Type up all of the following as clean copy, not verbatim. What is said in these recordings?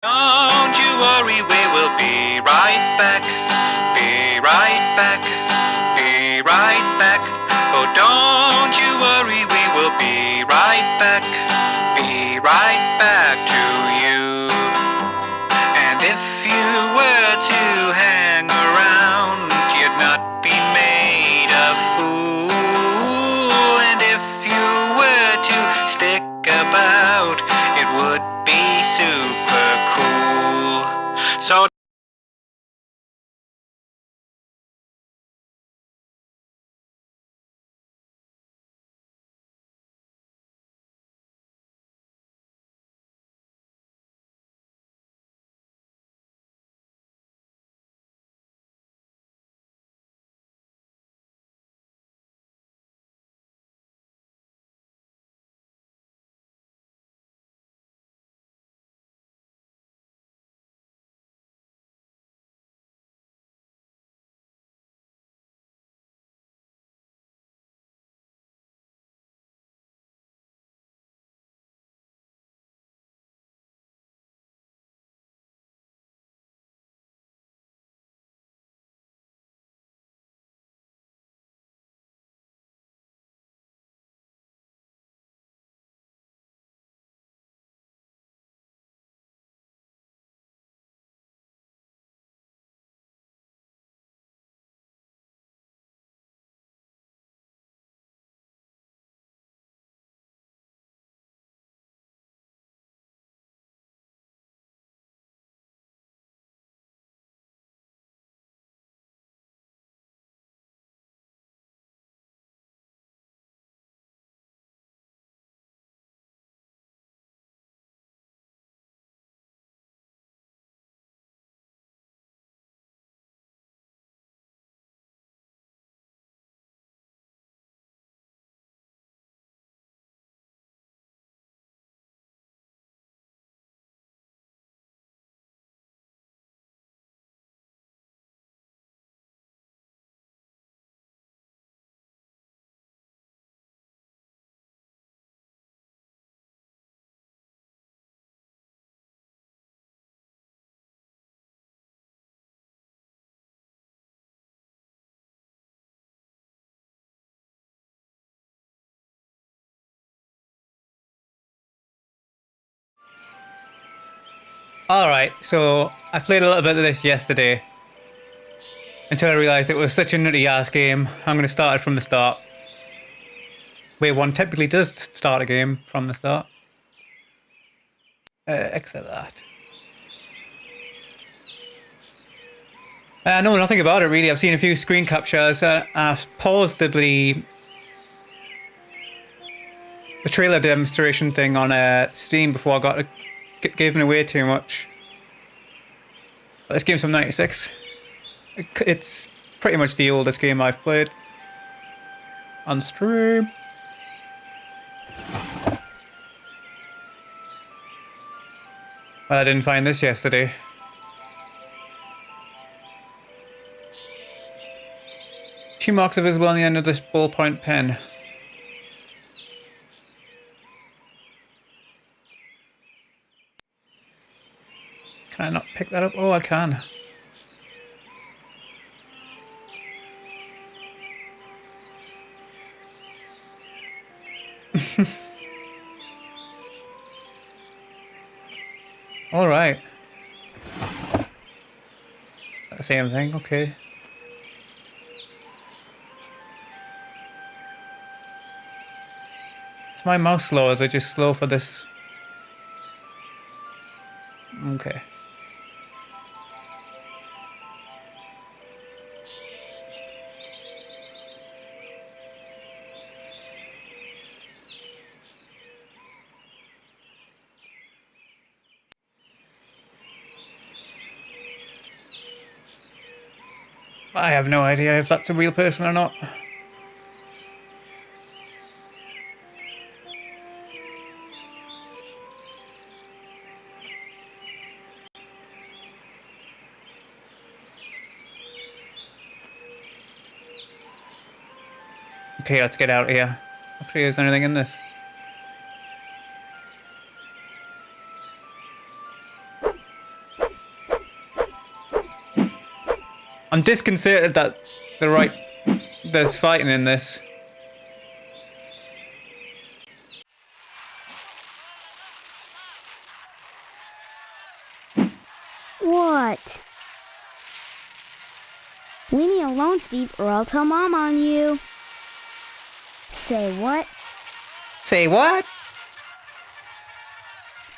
Don't you worry, we will be right back. Be right back. Be right back. Oh, don't you worry, we will be right back. Be right back to you. And if you were to hang around, you'd not be made a fool. And if you were to stick about, it would be super cool. So Alright, so I played a little bit of this yesterday until I realised it was such a nutty ass game. I'm going to start it from the start. Where one typically does start a game from the start. Except that. I know nothing about it really. I've seen a few screen captures. I paused the trailer demonstration thing on Steam before I got given away too much. But this game's from '96. It's pretty much the oldest game I've played on stream. Well, I didn't find this yesterday. Few marks are visible on the end of this ballpoint pen. Can I not pick that up? Oh, I can. Alright. The same thing, okay. Is my mouse slow? Is it just slow for this? Okay. I have no idea if that's a real person or not. Okay, let's get out of here. Hopefully there's anything in this. I'm disconcerted that there's fighting in this. What? Leave me alone, Steve, or I'll tell Mom on you. Say what? Say what?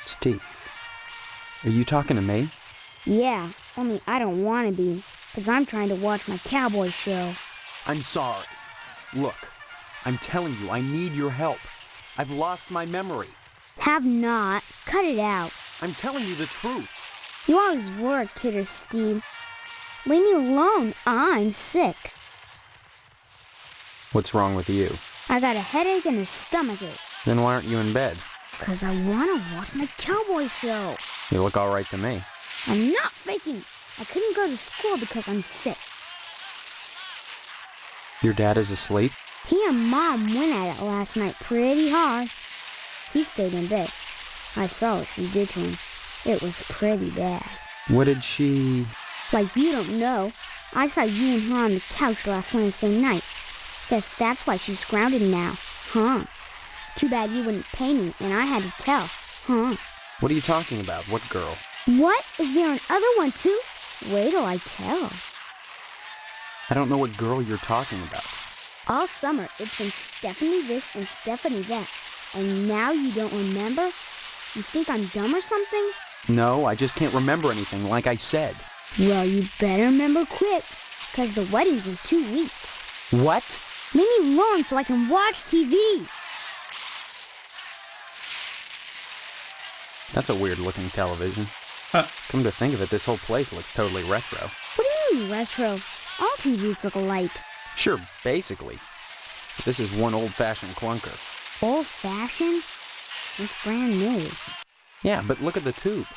Steve, are you talking to me? Yeah, only I don't want to be, 'cause I'm trying to watch my cowboy show. I'm sorry. Look, I'm telling you, I need your help. I've lost my memory. Have not. Cut it out. I'm telling you the truth. You always were a kidder, Steve. Leave me alone. I'm sick. What's wrong with you? I got a headache and a stomachache. Then why aren't you in bed? 'Cause I want to watch my cowboy show. You look all right to me. I'm not faking. I couldn't go to school because I'm sick. Your dad is asleep? He and Mom went at it last night pretty hard. He stayed in bed. I saw what she did to him. It was pretty bad. What did she... Like you don't know. I saw you and her on the couch last Wednesday night. Guess that's why she's grounded now, huh? Too bad you wouldn't pay me and I had to tell, huh? What are you talking about? What girl? What? Is there another one too? Wait till I tell. I don't know what girl you're talking about. All summer, it's been Stephanie this and Stephanie that. And now you don't remember? You think I'm dumb or something? No, I just can't remember anything, like I said. Well, you better remember quick, 'cause the wedding's in 2 weeks. What? Leave me alone so I can watch TV. That's a weird-looking television. Huh. Come to think of it, this whole place looks totally retro. What do you mean retro? All TVs look alike. Sure, basically. But this is one old-fashioned clunker. Old-fashioned? It's brand new. Yeah, but look at the tube.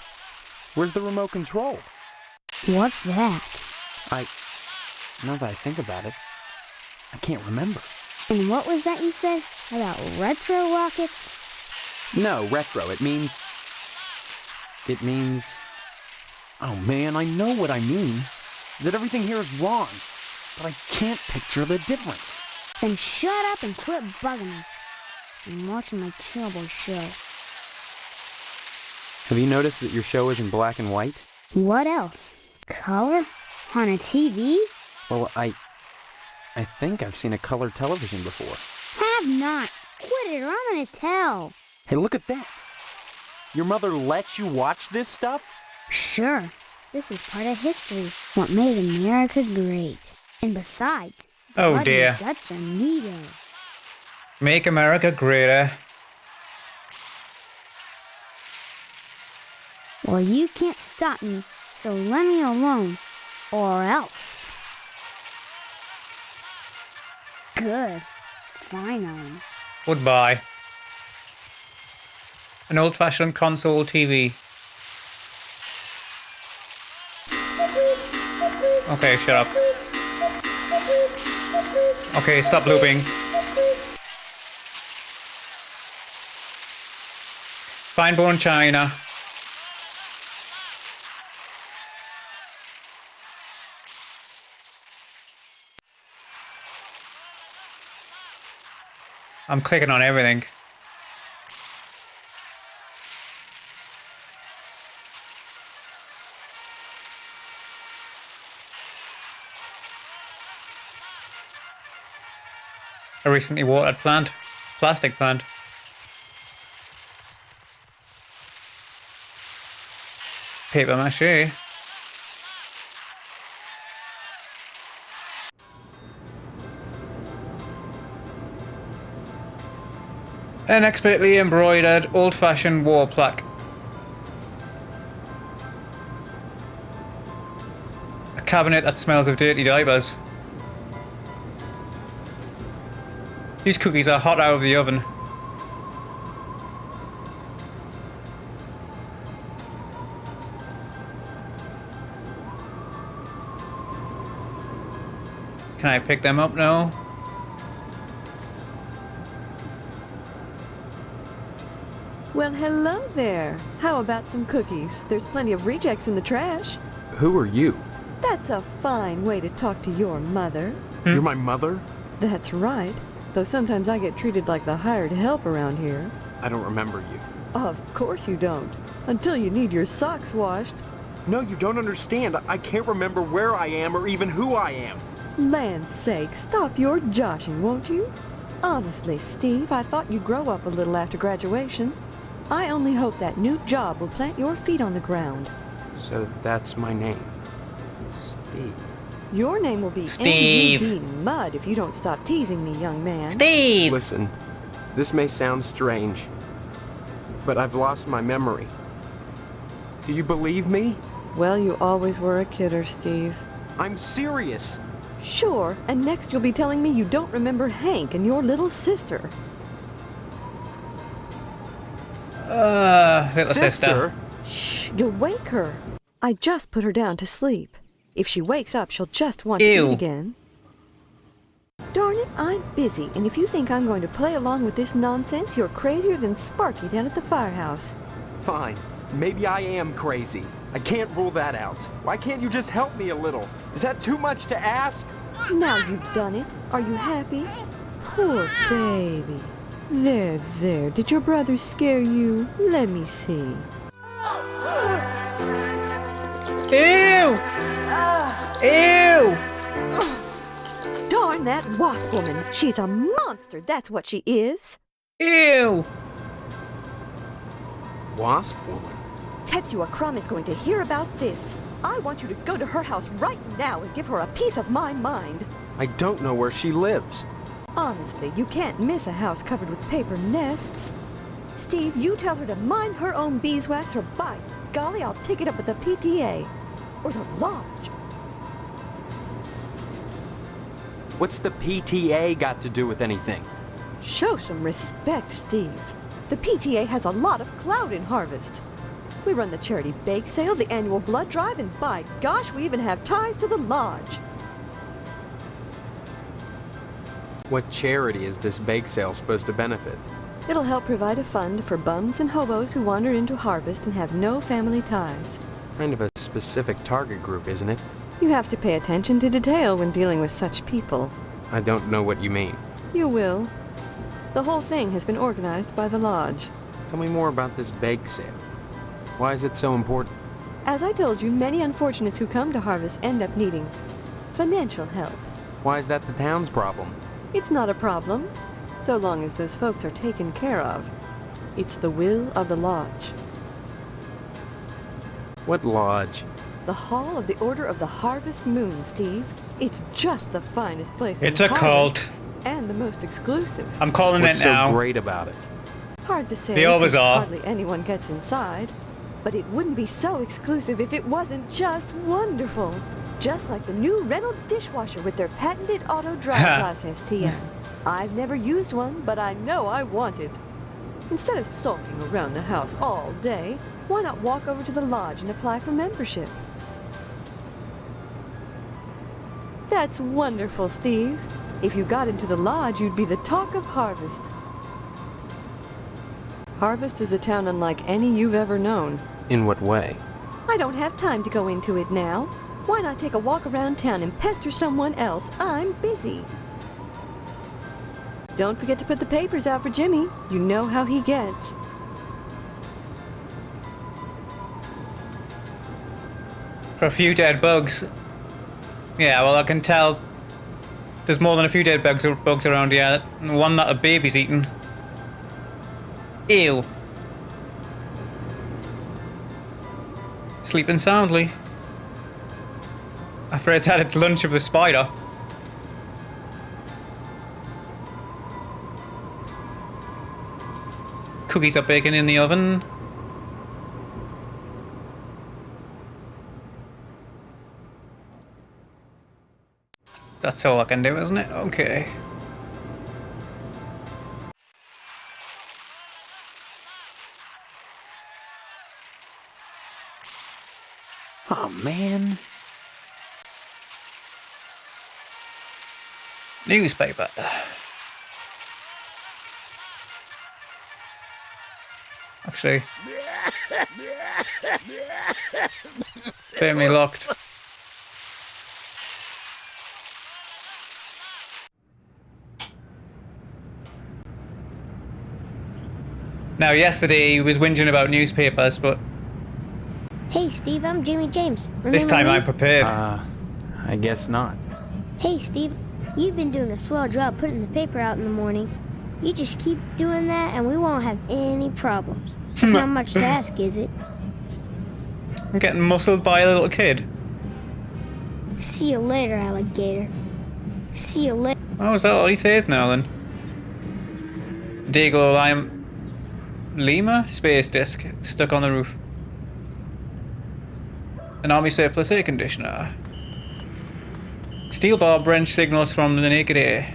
Where's the remote control? What's that? Now that I think about it, I can't remember. And what was that you said about retro rockets? No, retro, it means... Oh man, I know what I mean. That everything here is wrong. But I can't picture the difference. Then shut up and quit bugging me. I'm watching my cowboy show. Have you noticed that your show is in black and white? What else? Color? On a TV? Well, I think I've seen a color television before. Have not. Quit it or I'm gonna tell. Hey, look at that. Your mother lets you watch this stuff? Sure. This is part of history. What made America great. And besides, Oh blood dear. and guts are neato. Make America greater. Well, you can't stop me, so let me alone. Or else. Good. Finally. Goodbye. An old-fashioned console TV. Okay, shut up. Okay, stop looping. Fine-born China. I'm clicking on everything. A recently watered plant. Plastic plant. Paper mache. An expertly embroidered old-fashioned war plaque. A cabinet that smells of dirty diapers. These cookies are hot out of the oven. Can I pick them up now? Well, hello there. How about some cookies? There's plenty of rejects in the trash. Who are you? That's a fine way to talk to your mother. You're my mother? That's right. Though sometimes I get treated like the hired help around here. I don't remember you. Of course you don't. Until you need your socks washed. No, you don't understand. I can't remember where I am or even who I am. Land's sake, stop your joshing, won't you? Honestly, Steve, I thought you'd grow up a little after graduation. I only hope that new job will plant your feet on the ground. So that's my name. Steve. Your name will be Steve. N.U.B. Mud if you don't stop teasing me, young man. Steve! Listen, this may sound strange, but I've lost my memory. Do you believe me? Well, you always were a kidder, Steve. I'm serious. Sure, and next you'll be telling me you don't remember Hank and your little sister. Little sister. Shh, you'll wake her. I just put her down to sleep. If she wakes up, she'll just want to Ew. eat again. Darn it, I'm busy, and if you think I'm going to play along with this nonsense, you're crazier than Sparky down at the firehouse. Fine. Maybe I am crazy. I can't rule that out. Why can't you just help me a little? Is that too much to ask? Now you've done it. Are you happy? Poor baby. There, there. Did your brother scare you? Let me see. Ew! Ew! Darn that wasp woman. She's a monster, that's what she is. Ew! Wasp woman? Tetsuya Crumb is going to hear about this. I want you to go to her house right now and give her a piece of my mind. I don't know where she lives. Honestly, you can't miss a house covered with paper nests. Steve, you tell her to mind her own beeswax, or by golly, I'll take it up with the PTA. Or the lodge. What's the PTA got to do with anything? Show some respect, Steve. The PTA has a lot of clout in Harvest. We run the charity bake sale, the annual blood drive, and by gosh, we even have ties to the lodge. What charity is this bake sale supposed to benefit? It'll help provide a fund for bums and hobos who wander into Harvest and have no family ties. Kind of a specific target group, isn't it? You have to pay attention to detail when dealing with such people. I don't know what you mean. You will. The whole thing has been organized by the lodge. Tell me more about this bake sale. Why is it so important? As I told you, many unfortunates who come to Harvest end up needing financial help. Why is that the town's problem? It's not a problem, so long as those folks are taken care of. It's the will of the lodge. What lodge? The Hall of the Order of the Harvest Moon, Steve. It's just the finest place It's in a Harvest, cult. and the most exclusive. I'm calling What's it so now. great about it? Hard to say, They always since are. hardly anyone gets inside. But it wouldn't be so exclusive if it wasn't just wonderful. Just like the new Reynolds dishwasher with their patented auto dry process TM. I've never used one, but I know I want it. Instead of sulking around the house all day, why not walk over to the lodge and apply for membership? That's wonderful, Steve. If you got into the lodge, you'd be the talk of Harvest. Harvest is a town unlike any you've ever known. In what way? I don't have time to go into it now. Why not take a walk around town and pester someone else? I'm busy. Don't forget to put the papers out for Jimmy. You know how he gets. For a few dead bugs. Yeah, well, I can tell there's more than a few dead bugs around here. One that a baby's eaten. Ew. Sleeping soundly. After it's had its lunch of a spider. Cookies are baking in the oven. That's all I can do, isn't it? Okay. Oh, man. Newspaper. Actually. Firmly locked. Now, yesterday he was whinging about newspapers, but Hey, Steve, I'm Jimmy James. Remember this time me? I'm prepared. I guess not. Hey, Steve, you've been doing a swell job putting the paper out in the morning. You just keep doing that and we won't have any problems. It's not much to ask, is it? I'm getting muscled by a little kid. See you later, alligator. See you later. Oh, is that all he says now then? Deagle Lima space disc stuck on the roof. An army surplus air conditioner. Steel bar wrench signals from the naked air.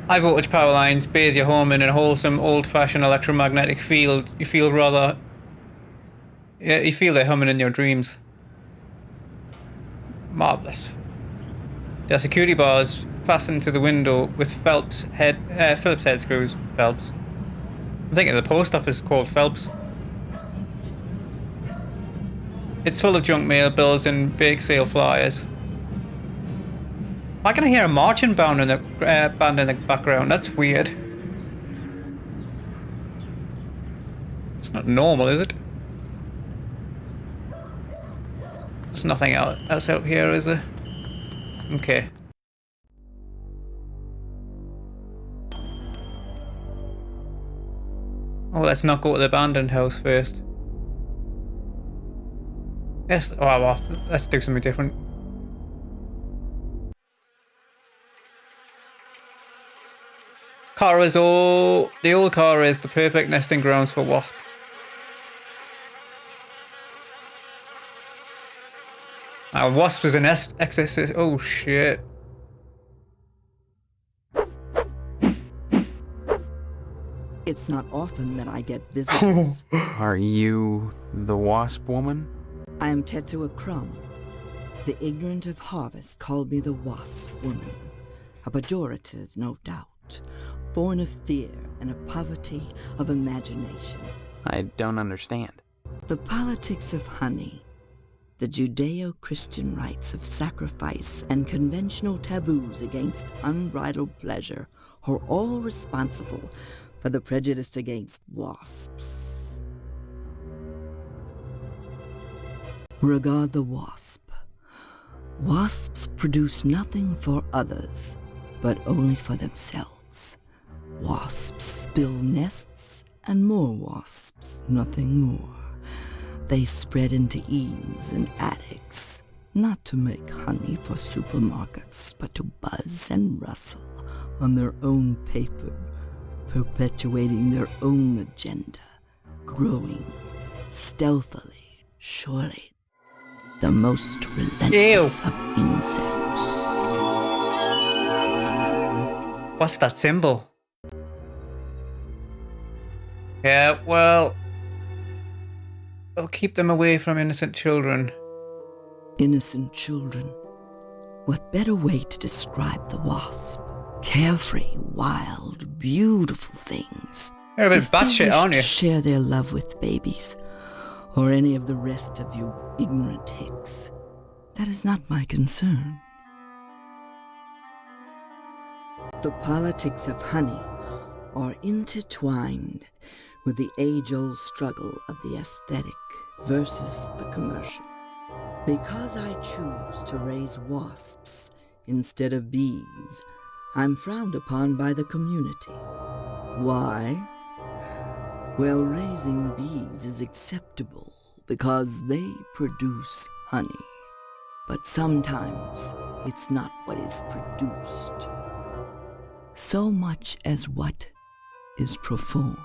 High voltage power lines bathe your home in a wholesome old-fashioned electromagnetic field. You feel they're humming in your dreams. Marvelous. There are security bars fastened to the window with Phillips head screws. Phelps. I'm thinking the post office is called Phelps. It's full of junk mail, bills, and bake sale flyers. Why can I hear a marching band in the background? That's weird. It's not normal, is it? There's nothing else out here, is there? Okay. Oh, let's not go to the abandoned house first. Yes. Oh well, let's do something different. The old car is the perfect nesting grounds for wasp. Wasp is an excess. Oh shit. It's not often that I get visitors. Are you the wasp woman? I am Tetsuo Crumb. The ignorant of harvest called me the Wasp Woman. A pejorative, no doubt, born of fear and a poverty of imagination. I don't understand. The politics of honey, the Judeo-Christian rites of sacrifice and conventional taboos against unbridled pleasure are all responsible for the prejudice against wasps. Regard the wasp. Wasps produce nothing for others, but only for themselves. Wasps build nests and more wasps, nothing more. They spread into eaves and attics, not to make honey for supermarkets, but to buzz and rustle on their own paper, perpetuating their own agenda, growing stealthily, surely, the most relentless of insects. What's that symbol? Yeah, well, we'll keep them away from innocent children. Innocent children. What better way to describe the wasp? Carefree, wild, beautiful things. You're a bit If they batshit, wish aren't to you? share their love with babies, or any of the rest of you ignorant hicks, that is not my concern. The politics of honey are intertwined with the age-old struggle of the aesthetic versus the commercial. Because I choose to raise wasps instead of bees, I'm frowned upon by the community. Why? Well, raising bees is acceptable because they produce honey. But sometimes it's not what is produced, so much as what is performed.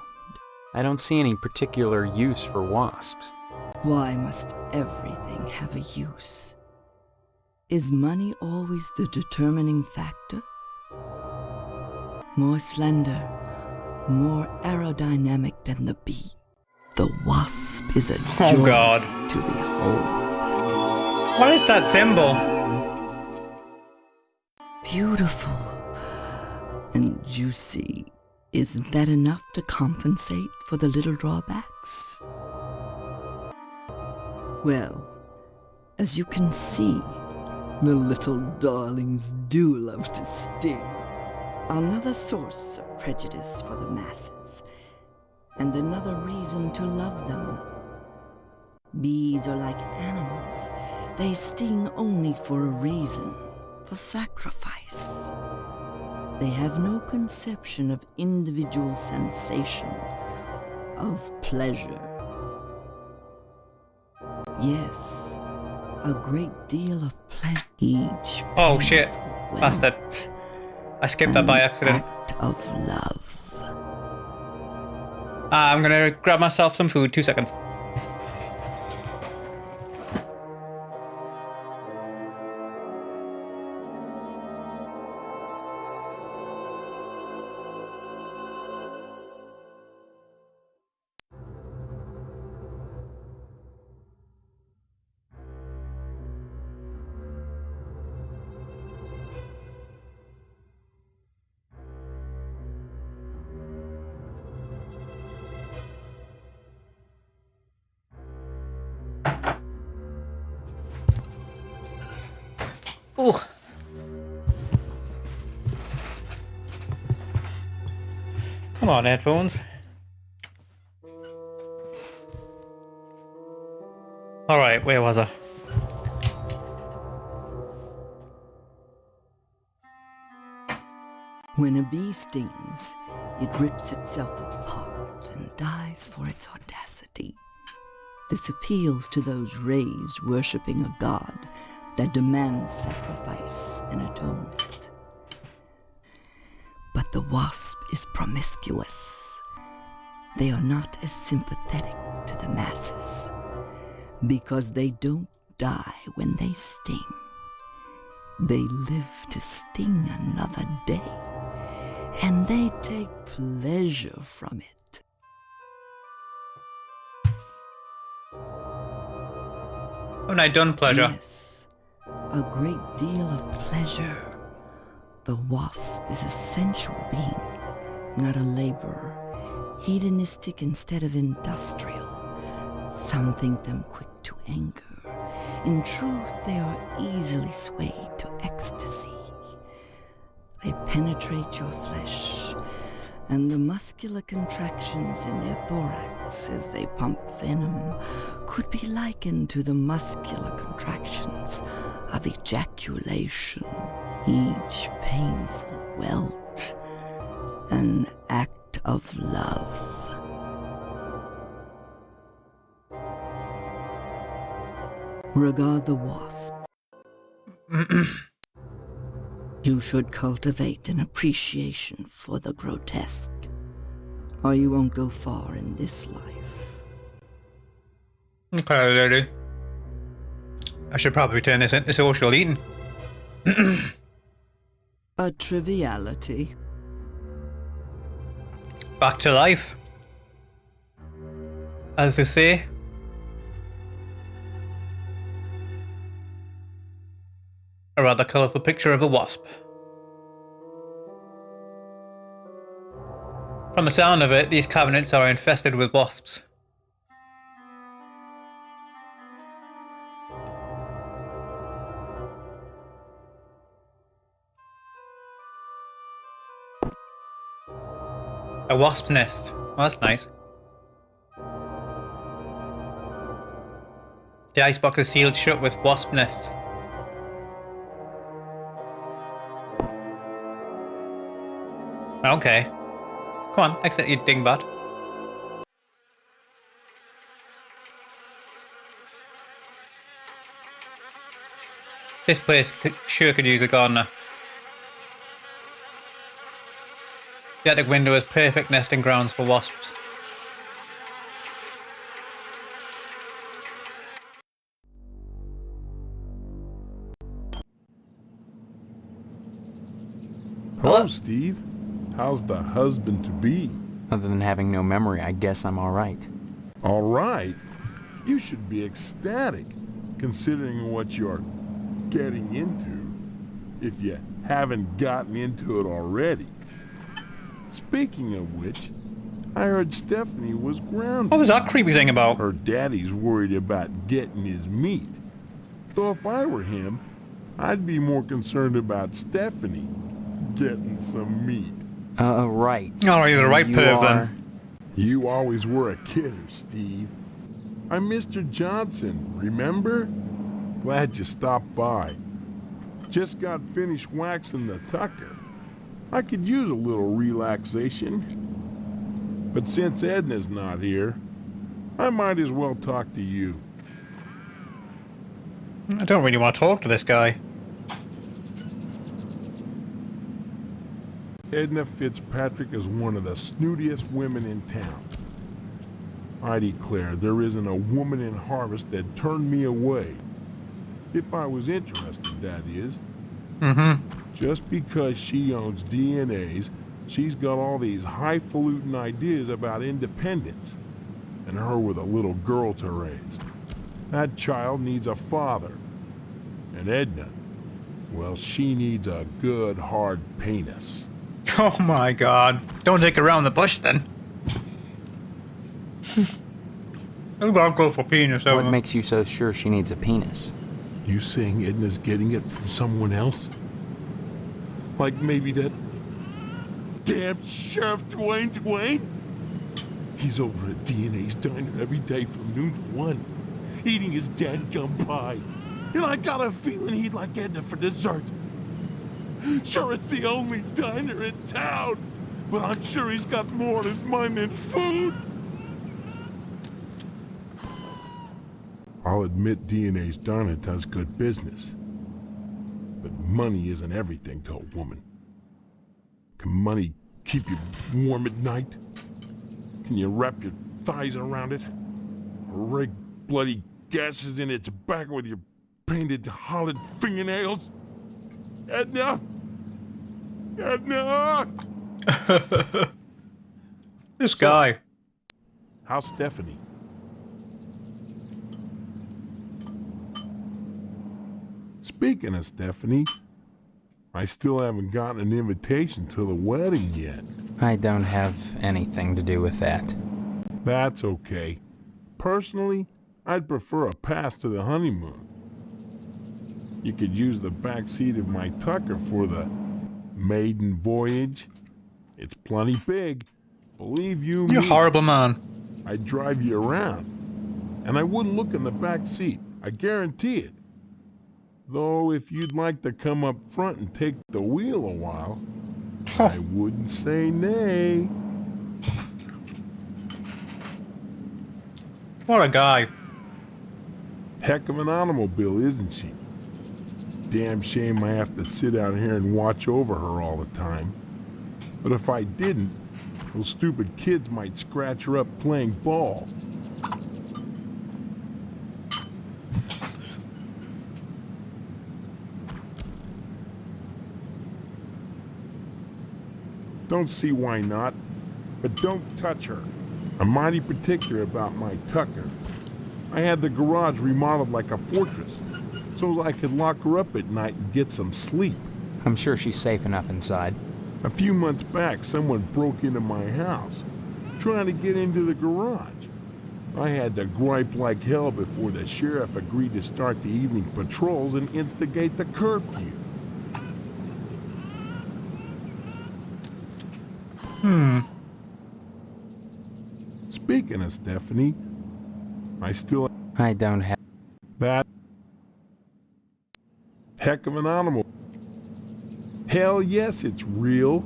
I don't see any particular use for wasps. Why must everything have a use? Is money always the determining factor? More slender, more aerodynamic than the bee, the wasp is a joy God. to behold. What is that symbol? Beautiful and juicy. Isn't that enough to compensate for the little drawbacks? Well, as you can see, the little darlings do love to sting. Another source of prejudice for the masses, and another reason to love them. Bees are like animals. They sting only for a reason, for sacrifice. They have no conception of individual sensation, of pleasure. Yes, a great deal of pleasure. Each Oh shit. painful Bastard. welt, I skipped that by an accident. act of love. I'm gonna grab myself some food. 2 seconds. Ooh. Come on, headphones. Alright, where was I? When a bee stings, it rips itself apart and dies for its audacity. This appeals to those raised worshipping a god that demands sacrifice and atonement. But the wasp is promiscuous. They are not as sympathetic to the masses because they don't die when they sting. They live to sting another day, and they take pleasure from it. Haven't I done pleasure? Yes, a great deal of pleasure. The wasp is a sensual being, not a laborer, hedonistic instead of industrial. Some think them quick to anger. In truth, they are easily swayed to ecstasy. They penetrate your flesh, and the muscular contractions in their thorax as they pump venom could be likened to the muscular contractions of ejaculation. Each painful welt, an act of love. Regard the wasp. You should cultivate an appreciation for the grotesque, or you won't go far in this life. Okay, lady. I should probably turn this into social eating. A triviality. Back to life. As they say. A rather colourful picture of a wasp. From the sound of it, these cabinets are infested with wasps. A wasp's nest. Well, that's nice. The icebox is sealed shut with wasp nests. Okay. Come on, exit, you dingbat. This place sure could use a gardener. The attic window is perfect nesting grounds for wasps. Hello, Steve. How's the husband-to-be? Other than having no memory, I guess I'm all right. All right. You should be ecstatic, considering what you're getting into, if you haven't gotten into it already. Speaking of which, I heard Stephanie was grounded. What was that creepy thing about? Her daddy's worried about getting his meat. Though if I were him, I'd be more concerned about Stephanie getting some meat. Right. Oh, you're the right You perv are- then. You always were a kidder, Steve. I'm Mr. Johnson, remember? Glad you stopped by. Just got finished waxing the Tucker. I could use a little relaxation. But since Edna's not here, I might as well talk to you. I don't really want to talk to this guy. Edna Fitzpatrick is one of the snootiest women in town. I declare there isn't a woman in Harvest that turned me away. If I was interested, that is. Mm-hmm. Just because she owns DNAs, she's got all these highfalutin ideas about independence. And her with a little girl to raise. That child needs a father. And Edna, well, she needs a good, hard penis. Oh my god. Don't take around the bush then. I'm gonna go for penis over. What makes you so sure she needs a penis? You saying Edna's getting it from someone else? Like maybe that damn Sheriff Dwayne? He's over at DNA's diner every day from noon to 1, eating his dadgum pie. And I got a feeling he'd like Edna for dessert. Sure, it's the only diner in town, but I'm sure he's got more on his mind than food. I'll admit DNA's diner does good business. But money isn't everything to a woman. Can money keep you warm at night? Can you wrap your thighs around it? Or rake bloody gashes in its back with your painted hollowed fingernails? Edna! Edna! This guy. How's Stephanie? Speaking of Stephanie, I still haven't gotten an invitation to the wedding yet. I don't have anything to do with that. That's okay. Personally, I'd prefer a pass to the honeymoon. You could use the back seat of my Tucker for the maiden voyage. It's plenty big. Believe you me. You're a horrible man. I'd drive you around. And I wouldn't look in the back seat. I guarantee it. Though if you'd like to come up front and take the wheel a while, I wouldn't say nay. What a guy. Heck of an automobile, isn't she? Damn shame I have to sit out here and watch over her all the time. But if I didn't, those stupid kids might scratch her up playing ball. Don't see why not, but don't touch her. I'm mighty particular about my Tucker. I had the garage remodeled like a fortress, so I could lock her up at night and get some sleep. I'm sure she's safe enough inside. A few months back, someone broke into my house, trying to get into the garage. I had to gripe like hell before the sheriff agreed to start the evening patrols and instigate the curfew. Speaking of Stephanie, I don't have... that heck of an animal. Hell yes, it's real.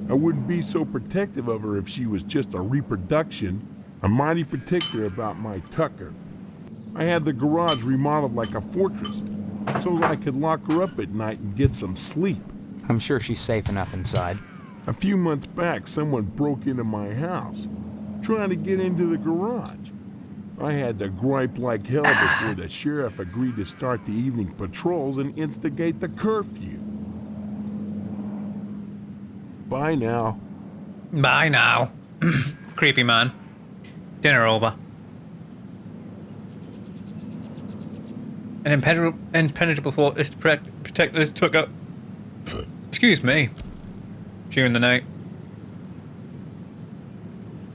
I wouldn't be so protective of her if she was just a reproduction. I'm mighty particular about my Tucker. I had the garage remodeled like a fortress, so I could lock her up at night and get some sleep. I'm sure she's safe enough inside. A few months back, someone broke into my house, trying to get into the garage. I had to gripe like hell before the sheriff agreed to start the evening patrols and instigate the curfew. Bye now. Bye now. Creepy man. Dinner over. An impenetrable force is to protect this Tucker. Excuse me. During the night.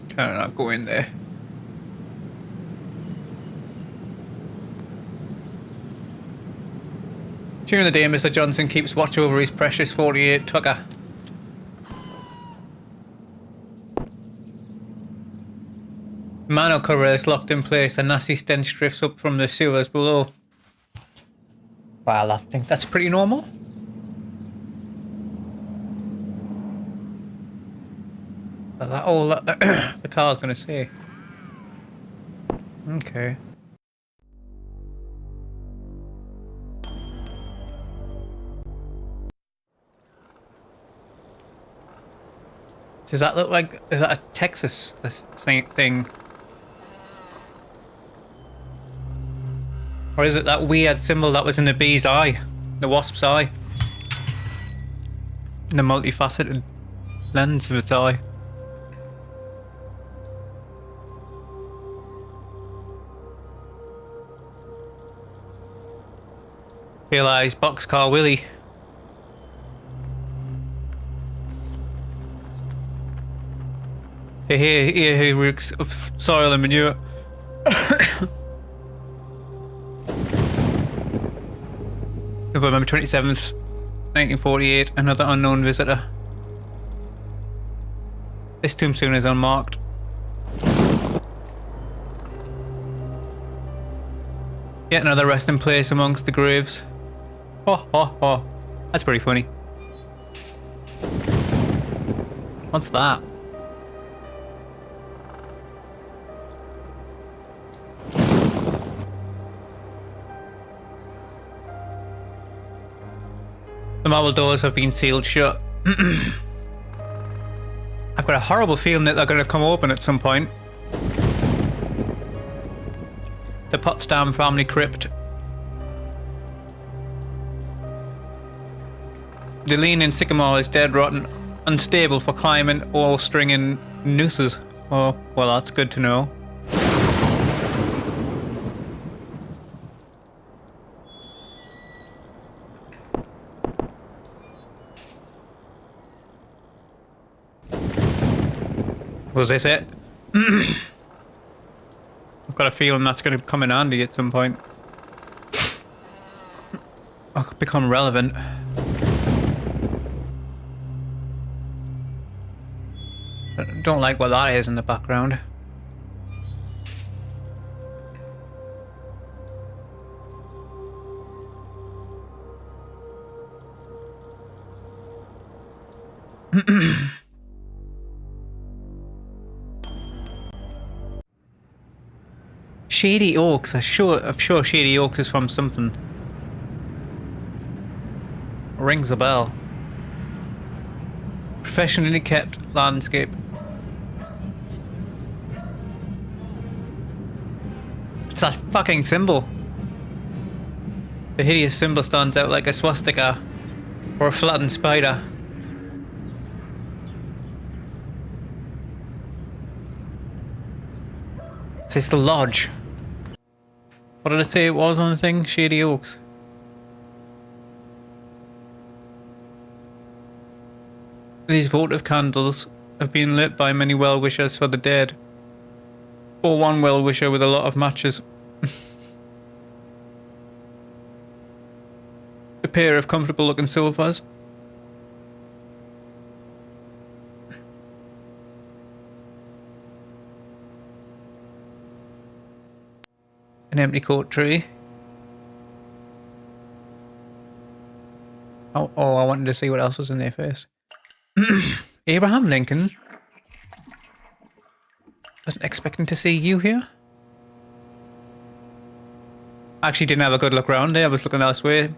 Can I not go in there? During the day, Mr. Johnson keeps watch over his precious 48 Tucker. manhole cover is locked in place. A nasty stench drifts up from the sewers below. Well, I think that's pretty normal. But that all that the car's gonna say. Okay. Does that look like, is that a Texas thing? Or is it that weird symbol that was in the bee's eye? The wasp's eye? The multifaceted lens of its eye. Realize Boxcar Willie. He reeks of soil and manure. November 27th, 1948, another unknown visitor. This tombstone is unmarked. Yet another resting place amongst the graves. Oh, oh, oh. That's pretty funny. What's that? The marble doors have been sealed shut. I've got a horrible feeling that they're going to come open at some point. The Potsdam family crypt. The leaning sycamore is dead rotten, unstable for climbing or stringing nooses. Oh, well, that's good to know. Was this it? I've got a feeling that's going to come in handy at some point. I'll become relevant. I don't like what that is in the background. Shady Oaks. I'm sure Shady Oaks is from something. Rings a bell. Professionally kept landscape. It's that fucking symbol. The hideous symbol stands out like a swastika or a flattened spider. It's the lodge. What did I say it was on the thing? Shady Oaks. These votive candles have been lit by many well-wishers for the dead. Or one well-wisher with a lot of matches. A pair of comfortable-looking sofas. An empty coat tree. Oh, I wanted to see what else was in there first. Abraham Lincoln. Wasn't expecting to see you here. Actually didn't have a good look around there. I was looking elsewhere.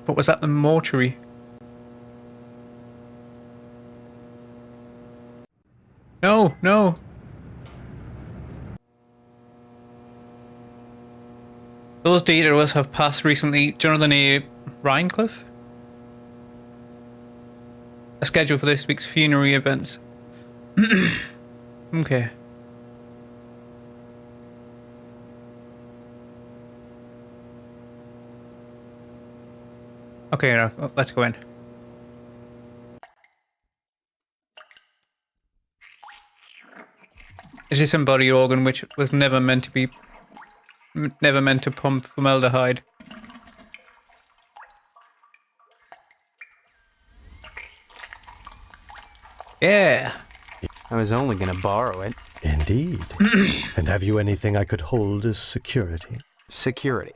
But was that the mortuary? No, no. Those details have passed recently. Jonathan A. Rhinecliffe? A schedule for this week's funerary events. Okay. Okay, now, let's go in. Is this embodied organ which was never meant to pump formaldehyde? Yeah. I was only gonna borrow it. Indeed. And have you anything I could hold as security? Security.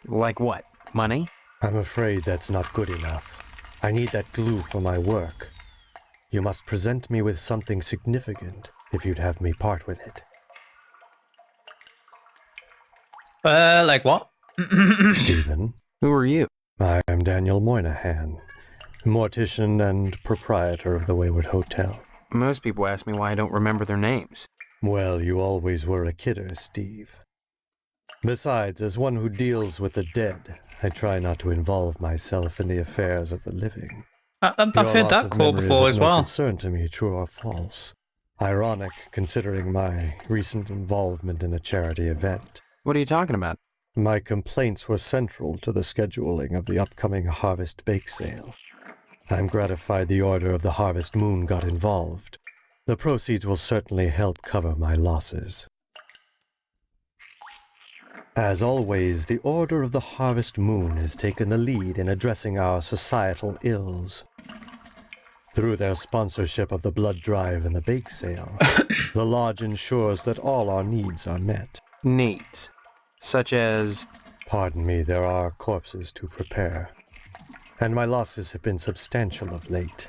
Like what? Money? I'm afraid that's not good enough. I need that glue for my work. You must present me with something significant if you'd have me part with it. Like what? Stephen, Who are you? I am Daniel Moynihan, mortician and proprietor of the Wayward Hotel. Most people ask me why I don't remember their names. Well, you always were a kidder, Steve. Besides, as one who deals with the dead, I try not to involve myself in the affairs of the living. I've Your heard loss that of quote memory is before of as no well. concern to me, true or false. Ironic, considering my recent involvement in a charity event. What are you talking about? My complaints were central to the scheduling of the upcoming Harvest Bake Sale. I'm gratified the Order of the Harvest Moon got involved. The proceeds will certainly help cover my losses. As always, the Order of the Harvest Moon has taken the lead in addressing our societal ills. Through their sponsorship of the blood drive and the bake sale, the Lodge ensures that all our needs are met. Needs. Such as... Pardon me, there are corpses to prepare, and my losses have been substantial of late.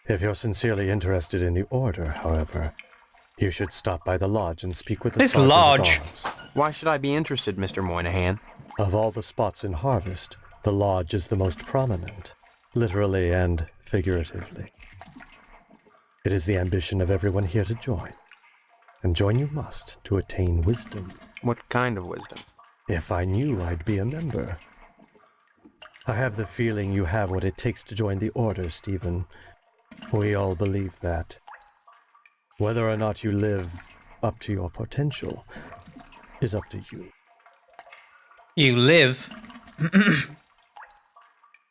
If you're sincerely interested in the Order, however, you should stop by the Lodge and speak with the This Sergeant lodge. at Arms. Why should I be interested, Mr. Moynihan? Of all the spots in Harvest, the Lodge is the most prominent, literally and figuratively. It is the ambition of everyone here to join, and join you must to attain wisdom. What kind of wisdom? If I knew I'd be a member. I have the feeling you have what it takes to join the Order, Stephen. We all believe that. Whether or not you live up to your potential is up to you. You live.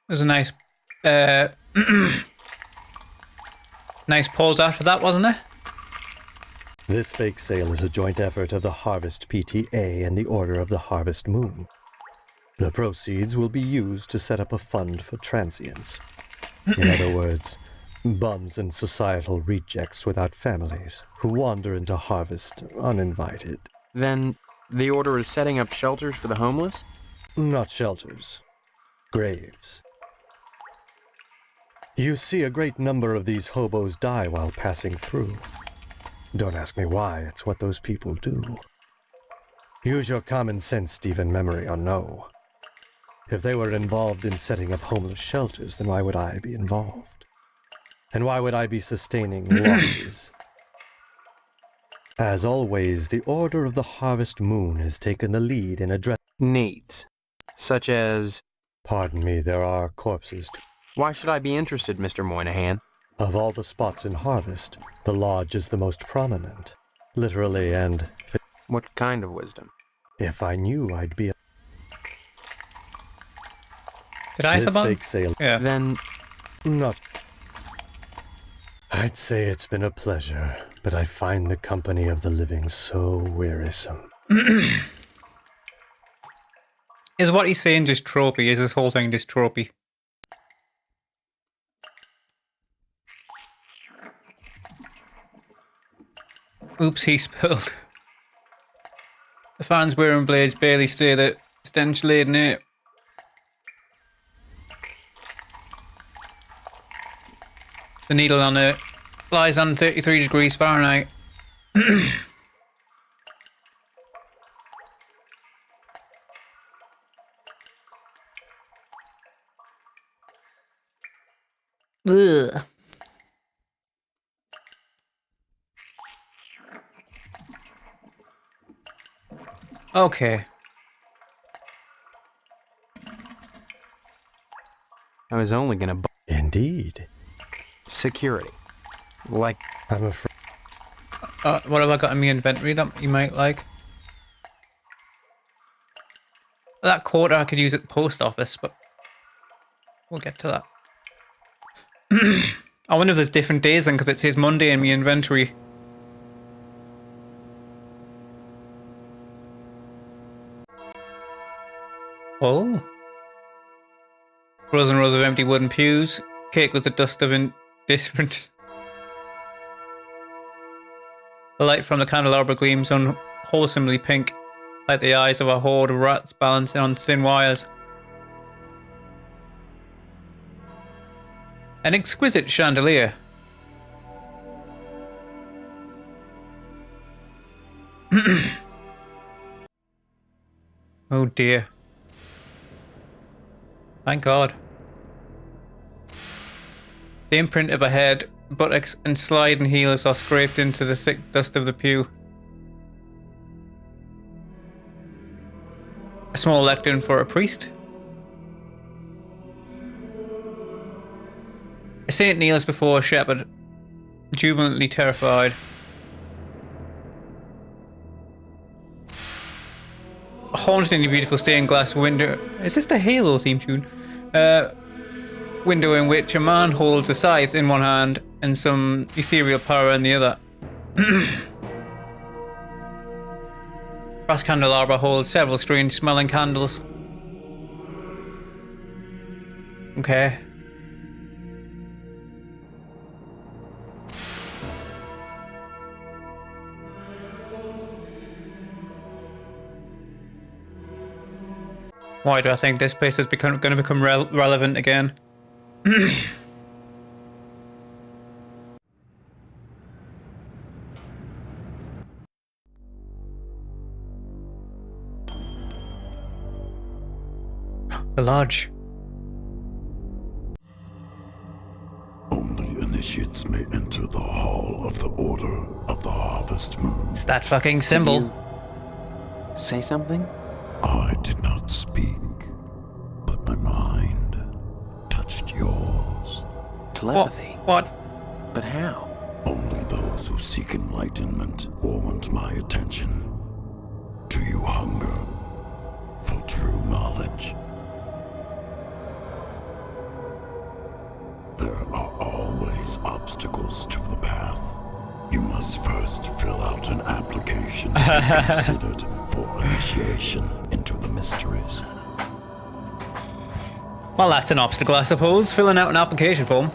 There's a nice, nice pause after that, wasn't there? This bake sale is a joint effort of the Harvest PTA and the Order of the Harvest Moon. The proceeds will be used to set up a fund for transients. In other words, bums and societal rejects without families who wander into Harvest uninvited. Then, the Order is setting up shelters for the homeless? Not shelters. Graves. You see a great number of these hobos die while passing through. Don't ask me why, it's what those people do. Use your common sense, Stephen, memory or no. If they were involved in setting up homeless shelters, then why would I be involved? And why would I be sustaining losses? As always, the Order of the Harvest Moon has taken the lead in addressing... Needs. Such as... Pardon me, there are corpses to... Why should I be interested, Mr. Moynihan? Of all the spots in Harvest, the Lodge is the most prominent, literally and... What kind of wisdom? If I knew I'd be a... Did I This have bake sale... Yeah. Then, Not... I'd say it's been a pleasure, but I find the company of the living so wearisome. Is what he's saying just tropey? Is this whole thing just tropey? Oops, he spilled. The fans wearing blades barely stay the stench laden air. The needle on it lies on 33 degrees Fahrenheit. Ugh. Okay. I was only gonna buy... Indeed. Security. Like... I'm afraid... What have I got in my inventory that you might like? That quarter I could use at the post office, but we'll get to that. I wonder if there's different days then, because it says Monday in my inventory. Oh. Rows and rows of empty wooden pews. Cake with the dust of indifference. The light from the candelabra gleams unwholesomely pink, like the eyes of a horde of rats balancing on thin wires. An exquisite chandelier. Oh dear. Thank God. The imprint of a head, buttocks, and sliding heels are scraped into the thick dust of the pew. A small lectern for a priest. A saint kneels before a shepherd, jubilantly terrified. A hauntingly beautiful stained glass window. Is this the Halo theme tune? Window in which a man holds a scythe in one hand and some ethereal power in the other. Brass candelabra holds several strange smelling candles. Okay. Why do I think this place is going to become relevant again? The lodge. Only initiates may enter the hall of the Order of the Harvest Moon. It's that fucking symbol. Did you say something? I did not speak, but my mind touched yours. Telepathy? What? But how? Only those who seek enlightenment warrant my attention. Do you hunger for true knowledge? There are always obstacles to the path. You must first fill out an application to be considered for initiation into the mysteries. Well, that's an obstacle, I suppose. Filling out an application form.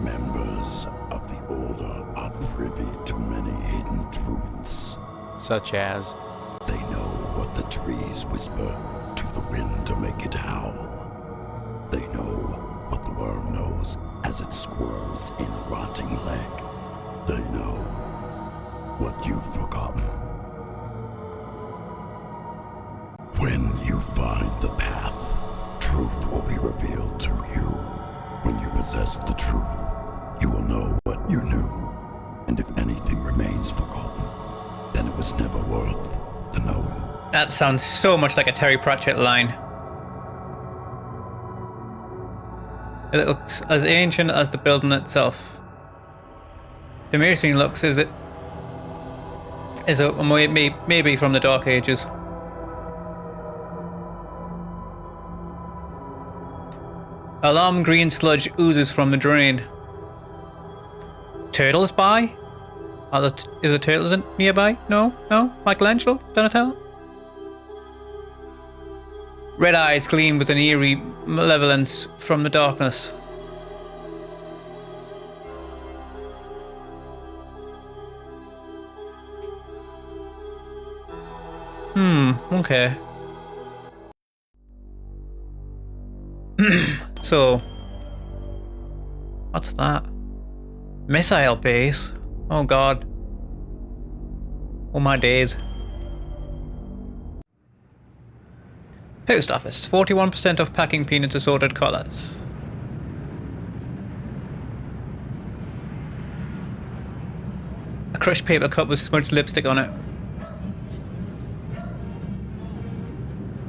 Members of the Order are privy to many hidden truths. Such as? They know what the trees whisper to the wind to make it howl. They know what the worm knows as it squirms in a rotting leg. They know what you've forgotten. When you find the path, truth will be revealed to you. When you possess the truth, you will know what you knew. And if anything remains forgotten, then it was never worth the knowing. That sounds so much like a Terry Pratchett line. It looks as ancient as the building itself. The amazing looks is maybe from the Dark Ages. Alarm green sludge oozes from the drain. Turtles by? Is there turtles nearby? No? Michelangelo? Donatello? Red eyes gleam with an eerie malevolence from the darkness. Okay. So, what's that? Missile base? Oh god. Oh my days. Post office. 41% off packing peanuts assorted colours. A crushed paper cup with smudged lipstick on it.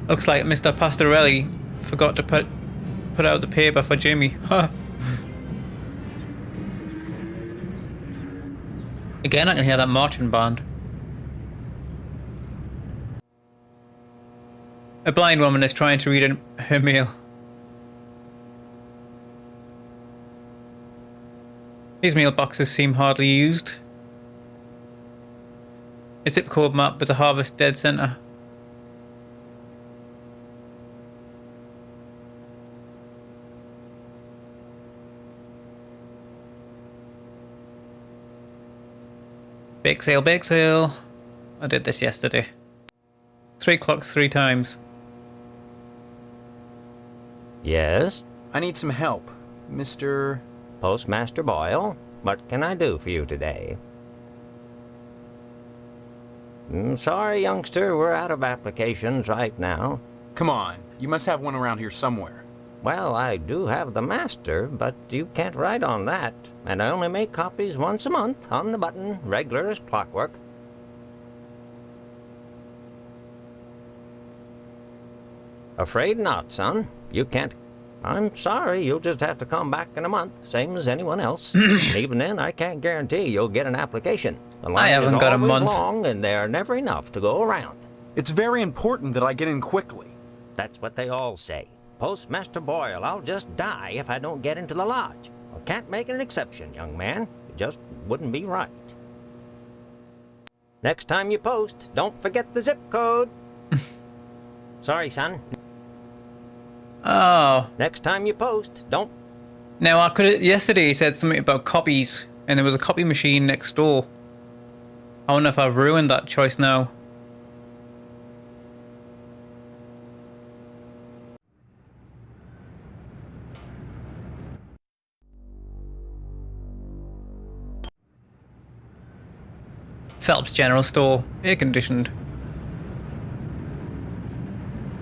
Looks like Mr. Pastorelli forgot to put out the paper for Jimmy. Huh. Again, I can hear that marching band. A blind woman is trying to read her mail. These mailboxes seem hardly used. A zip code map with the Harvest Dead Center. Bake sale, bake sale. I did this yesterday. 3 clocks 3 times. Yes? I need some help. Mr. Postmaster Boyle, what can I do for you today? Sorry, youngster, we're out of applications right now. Come on, you must have one around here somewhere. Well, I do have the master, but you can't write on that. And I only make copies once a month, on the button, regular as clockwork. Afraid not, son. You can't... I'm sorry, you'll just have to come back in a month, same as anyone else. And even then, I can't guarantee you'll get an application. The line I haven't is got a always month. long, and there are never enough to go around. It's very important that I get in quickly. That's what they all say. Postmaster Boyle, I'll just die if I don't get into the lodge. I can't make an exception, young man. It just wouldn't be right. Next time you post, don't forget the zip code. Sorry, son. Oh. Next time you post, don't... Now, I could. Yesterday he said something about copies, and there was a copy machine next door. I wonder if I've ruined that choice now. Phelps General Store, air conditioned.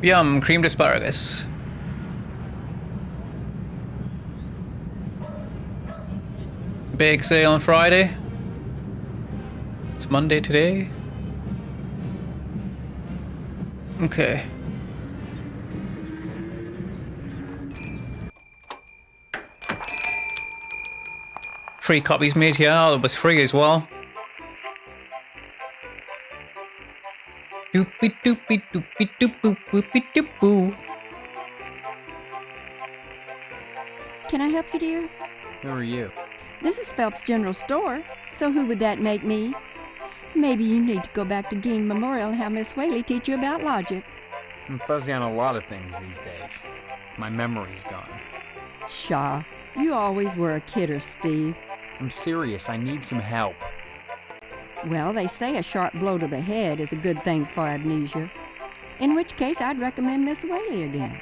Yum, creamed asparagus. Bake sale on Friday. It's Monday today. Okay. Free copies made here. Oh, it was free as well. Doopy doopy doopy doop boop boopy doop boo. Can I help you, dear? Who are you? This is Phelps General Store, so who would that make me? Maybe you need to go back to Gein Memorial and have Miss Whaley teach you about logic. I'm fuzzy on a lot of things these days. My memory's gone. Pshaw, you always were a kidder, Steve. I'm serious, I need some help. Well, they say a sharp blow to the head is a good thing for amnesia, in which case I'd recommend Miss Whaley again.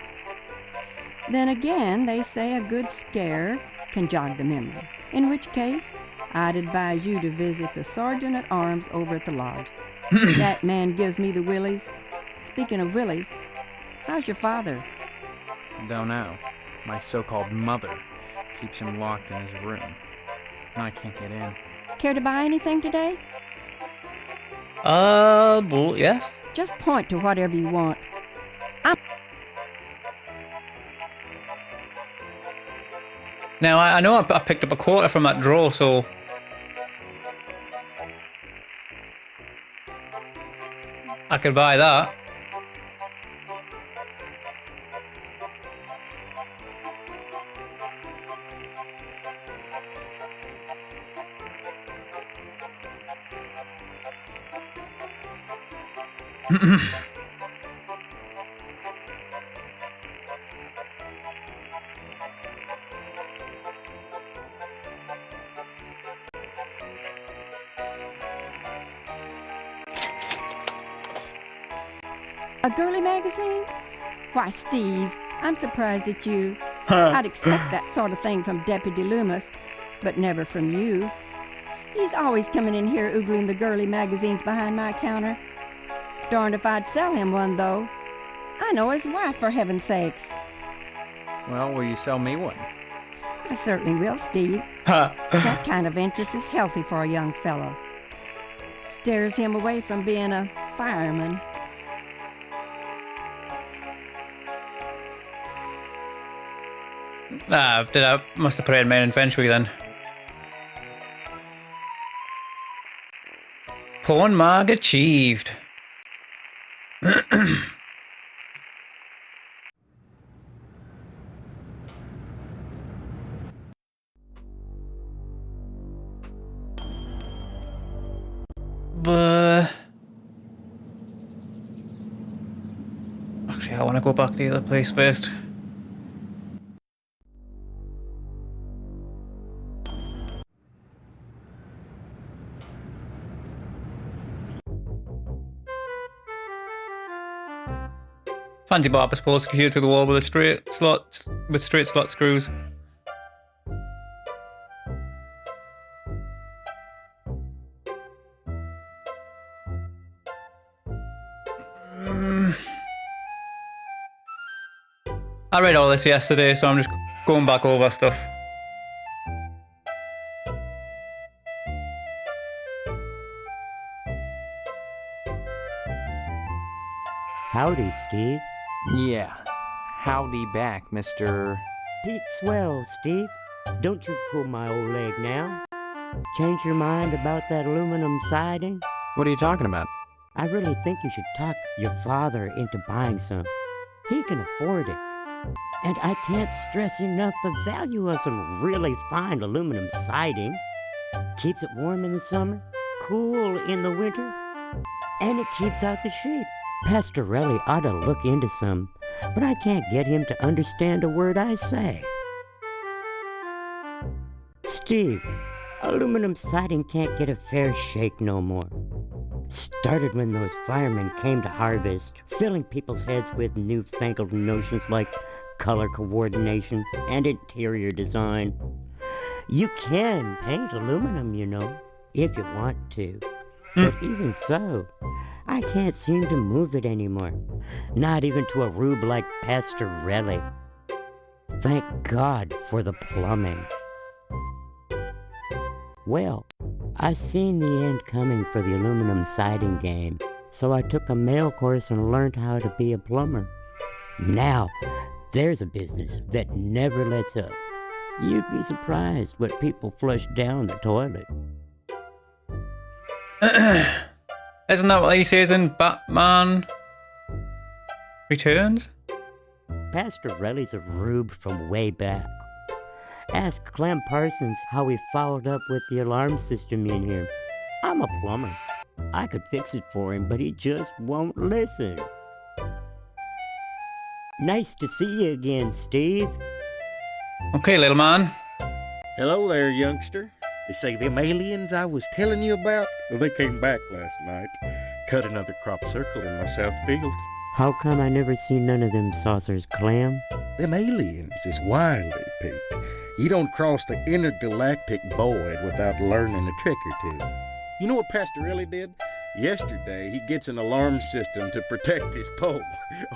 Then again, they say a good scare can jog the memory, in which case I'd advise you to visit the Sergeant at Arms over at the lodge. That man gives me the willies. Speaking of willies, how's your father? Don't know. My so-called mother keeps him locked in his room, and I can't get in. Care to buy anything today? Well, yes. Just point to whatever you want. Now, I know I picked up a quarter from that drawer, so... I could buy that. A girly magazine? Why, Steve, I'm surprised at you. I'd expect that sort of thing from Deputy Loomis, but never from you. He's always coming in here oogling the girly magazines behind my counter. Darned if I'd sell him one, though. I know his wife, for heaven's sakes. Well, will you sell me one? I certainly will, Steve. That kind of interest is healthy for a young fellow. Steers him away from being a fireman. Must have put it in my inventory then. Porn mark achieved. But actually, I want to go back to the other place first. Fancy barber spool secured to the wall with a straight slot screws. I read all this yesterday, so I'm just going back over stuff. Howdy, Steve. Yeah. Howdy back, Mr. Pete Swell, Steve. Don't you pull my old leg now. Change your mind about that aluminum siding? What are you talking about? I really think you should talk your father into buying some. He can afford it. And I can't stress enough the value of some really fine aluminum siding. Keeps it warm in the summer, cool in the winter, and it keeps out the sheep. Pastorelli ought to look into some, but I can't get him to understand a word I say. Steve, aluminum siding can't get a fair shake no more. Started when those firemen came to harvest, filling people's heads with newfangled notions like color coordination and interior design. You can paint aluminum, you know, if you want to. But even so, I can't seem to move it anymore. Not even to a rube like Pastorelli. Thank God for the plumbing. Well, I seen the end coming for the aluminum siding game, so I took a mail course and learned how to be a plumber. Now, there's a business that never lets up. You'd be surprised what people flush down the toilet. Isn't that what he says in Batman Returns? Pastorelli's a rube from way back. Ask Clem Parsons how he followed up with the alarm system in here. I'm a plumber. I could fix it for him, but he just won't listen. Nice to see you again, Steve. Okay, little man. Hello there, youngster. They say them aliens I was telling you about, well, they came back last night. Cut another crop circle in my south field. How come I never seen none of them saucers, Clem? Them aliens is wily, Pete. You don't cross the intergalactic void without learning a trick or two. You know what Pastorelli did? Yesterday, he gets an alarm system to protect his pole.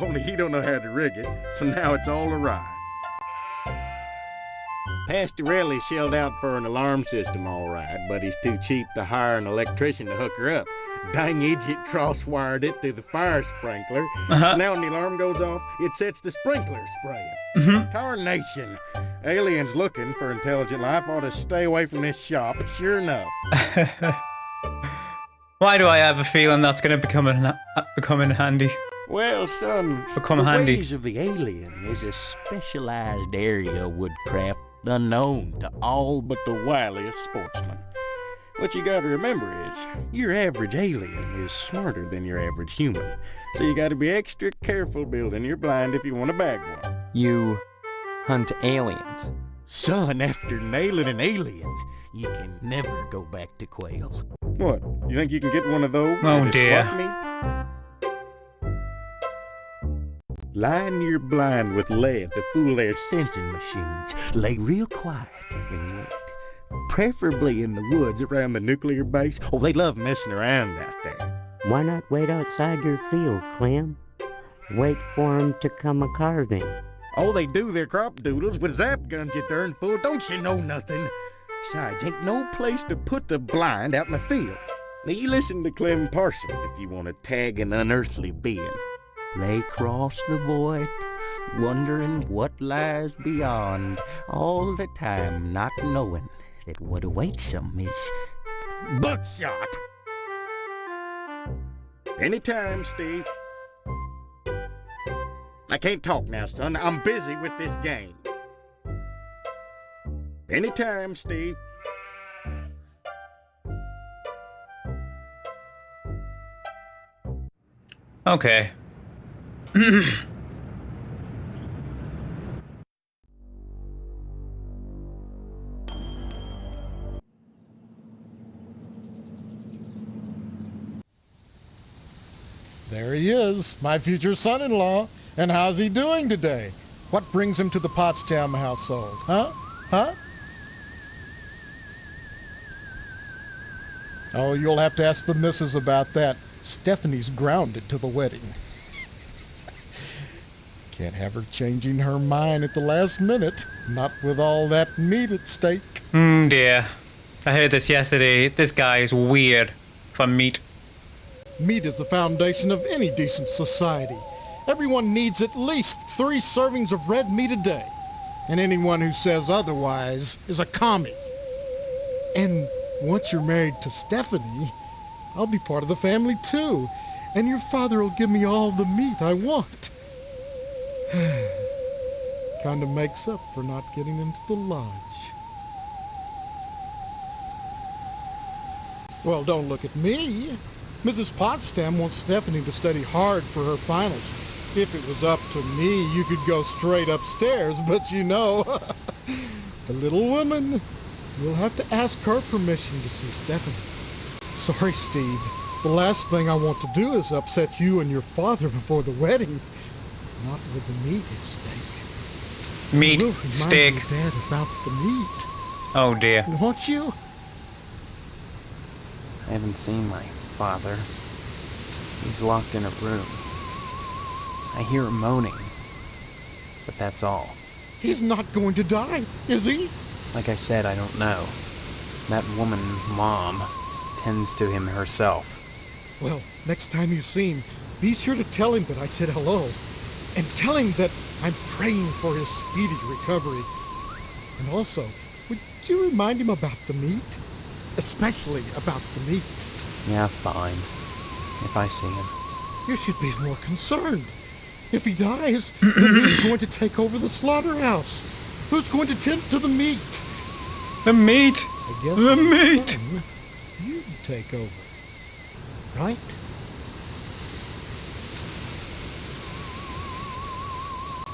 Only he don't know how to rig it, so now it's all awry. Pastorelli shelled out for an alarm system all right, but he's too cheap to hire an electrician to hook her up. Dang idiot cross-wired it to the fire sprinkler. So now when the alarm goes off, it sets the sprinkler spraying. Tarnation! Aliens looking for intelligent life ought to stay away from this shop, sure enough. Why do I have a feeling that's going to become in handy? Well, son, handy. Ways of the alien is a specialized area of woodcraft unknown to all but the wiliest sportsmen. What you gotta remember is, your average alien is smarter than your average human, so you gotta be extra careful building your blind if you want to bag one. You hunt aliens. Son, after nailing an alien, you can never go back to quail. What, you think you can get one of those? Oh dear. Swap meet? Line your blind with lead to fool their sensing machines. Lay real quiet and wait. Preferably in the woods around the nuclear base. Oh, they love messing around out there. Why not wait outside your field, Clem? Wait for 'em to come a-carving. Oh, they do their crop doodles with zap guns, you darn fool. Don't you know nothing? Besides, ain't no place to put the blind out in the field. Now, you listen to Clem Parsons if you want to tag an unearthly being. They cross the void, wondering what lies beyond, all the time not knowing that what awaits them is buckshot. Anytime, Steve. I can't talk now, son. I'm busy with this game. Anytime, Steve. Okay. There he is, my future son-in-law. And how's he doing today? What brings him to the Potsdam household? Huh? Oh, you'll have to ask the missus about that. Stephanie's grounded to the wedding. Can't have her changing her mind at the last minute. Not with all that meat at stake. Dear. I heard this yesterday. This guy is weird for meat. Meat is the foundation of any decent society. Everyone needs at least 3 servings of red meat a day. And anyone who says otherwise is a commie. And once you're married to Stephanie, I'll be part of the family too. And your father will give me all the meat I want. Kinda makes up for not getting into the lodge. Well, don't look at me. Mrs. Potsdam wants Stephanie to study hard for her finals. If it was up to me, you could go straight upstairs, but you know, the little woman, you'll have to ask her permission to see Stephanie. Sorry, Steve. The last thing I want to do is upset you and your father before the wedding. Not with the meat at stake. Meat, steak. Dad about the meat. Oh dear. Won't you? I haven't seen my father. He's locked in a room. I hear him moaning, but that's all. He's not going to die, is he? Like I said, I don't know. That woman, Mom, tends to him herself. Well, next time you see him, be sure to tell him that I said hello. And tell him that I'm praying for his speedy recovery. And also, would you remind him about the meat? Especially about the meat. Yeah, fine. If I see him. You should be more concerned. If he dies, then who's going to take over the slaughterhouse? Who's going to tend to the meat? The meat! I guess the meat! You take over. Right?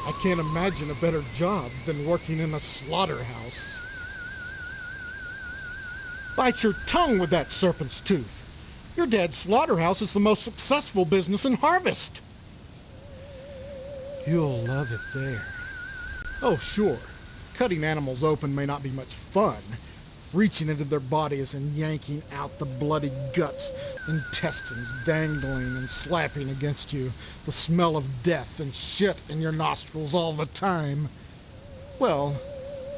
I can't imagine a better job than working in a slaughterhouse. Bite your tongue with that serpent's tooth. Your dad's slaughterhouse is the most successful business in Harvest. You'll love it there. Oh, sure. Cutting animals open may not be much fun. Reaching into their bodies and yanking out the bloody guts, intestines dangling and slapping against you, the smell of death and shit in your nostrils all the time. Well,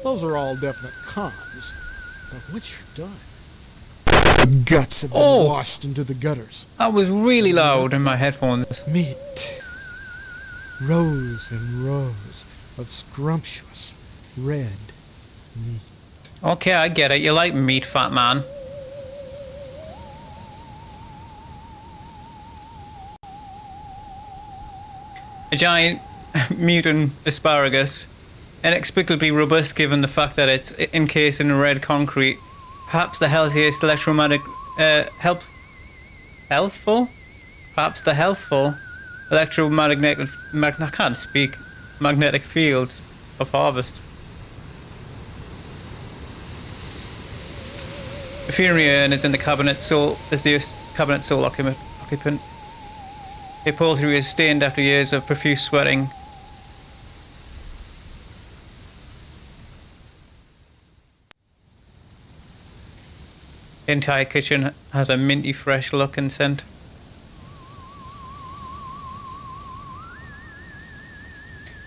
those are all definite cons. But once you're done, the guts have been washed into the gutters. That was really loud in my headphones. Meat. Rows and rows of scrumptious red meat. Okay, I get it. You like meat, fat man. A giant mutant asparagus, inexplicably robust given the fact that it's encased in red concrete. Perhaps the healthiest healthful electromagnetic, I can't speak, magnetic fields of Harvest. The funerary urn is in the cabinet soul occupant. The upholstery is stained after years of profuse sweating. The entire kitchen has a minty fresh look and scent.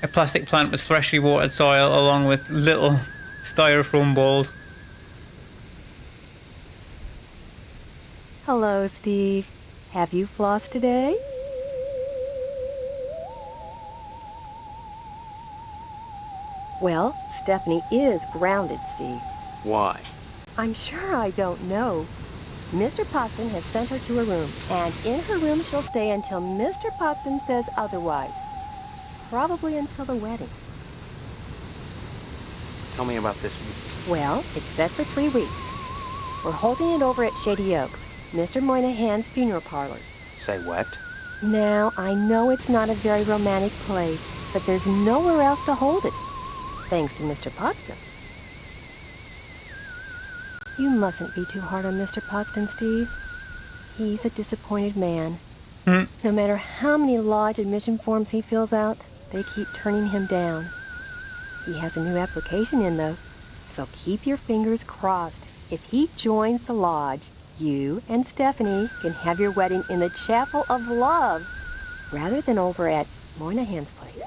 A plastic plant with freshly watered soil along with little styrofoam balls. Hello, Steve. Have you flossed today? Well, Stephanie is grounded, Steve. Why? I'm sure I don't know. Mr. Potsdam has sent her to her room, and in her room she'll stay until Mr. Potsdam says otherwise. Probably until the wedding. Tell me about this. Well, it's set for 3 weeks. We're holding it over at Shady Oaks, Mr. Moynihan's funeral parlor. Say what? Now, I know it's not a very romantic place, but there's nowhere else to hold it, thanks to Mr. Potsdam. You mustn't be too hard on Mr. Potsdam, Steve. He's a disappointed man, No matter how many lodge admission forms he fills out, they keep turning him down. He has a new application in, though, so keep your fingers crossed. If he joins the lodge, you and Stephanie can have your wedding in the Chapel of Love, rather than over at Moynihan's place.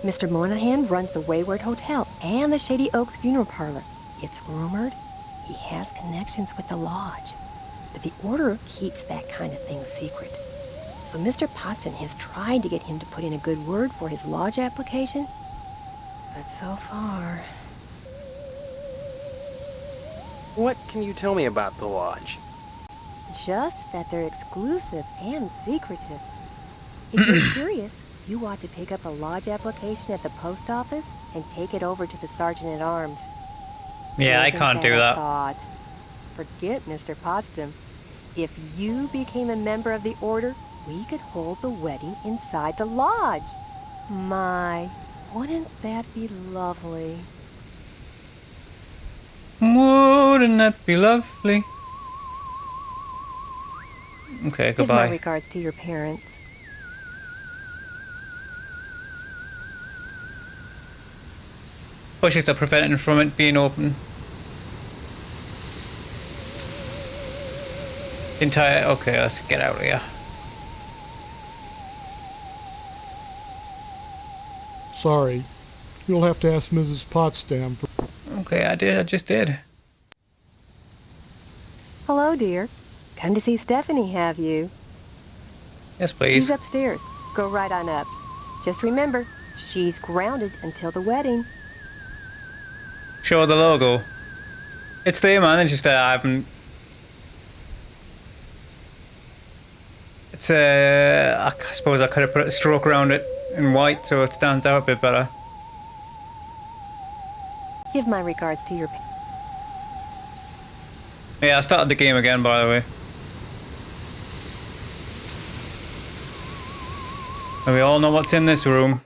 Mr. Moynihan runs the Wayward Hotel and the Shady Oaks Funeral Parlor. It's rumored he has connections with the lodge, but the order keeps that kind of thing secret. So Mr. Potsdam has tried to get him to put in a good word for his lodge application, but so far... What can you tell me about the lodge? Just that they're exclusive and secretive. If you're curious, you ought to pick up a lodge application at the post office and take it over to the sergeant-at-arms. Yeah, I can't do that. Thought. Forget Mr. Potsdam. If you became a member of the order, we could hold the wedding inside the lodge. My, wouldn't that be lovely? Wouldn't that be lovely? Okay, Give my goodbye. regards to your parents. Bushes are preventing from it being open. Okay, let's get out of here. Sorry. You'll have to ask Mrs. Potsdam for... Okay, I just did. Hello, dear. Come to see Stephanie, have you? Yes, please. She's upstairs. Go right on up. Just remember, she's grounded until the wedding. Show the logo. It's there, man. It's just I haven't... It's I suppose I could have put a stroke around it in white so it stands out a bit better. Give my regards to your... Yeah, I started the game again, by the way. And we all know what's in this room.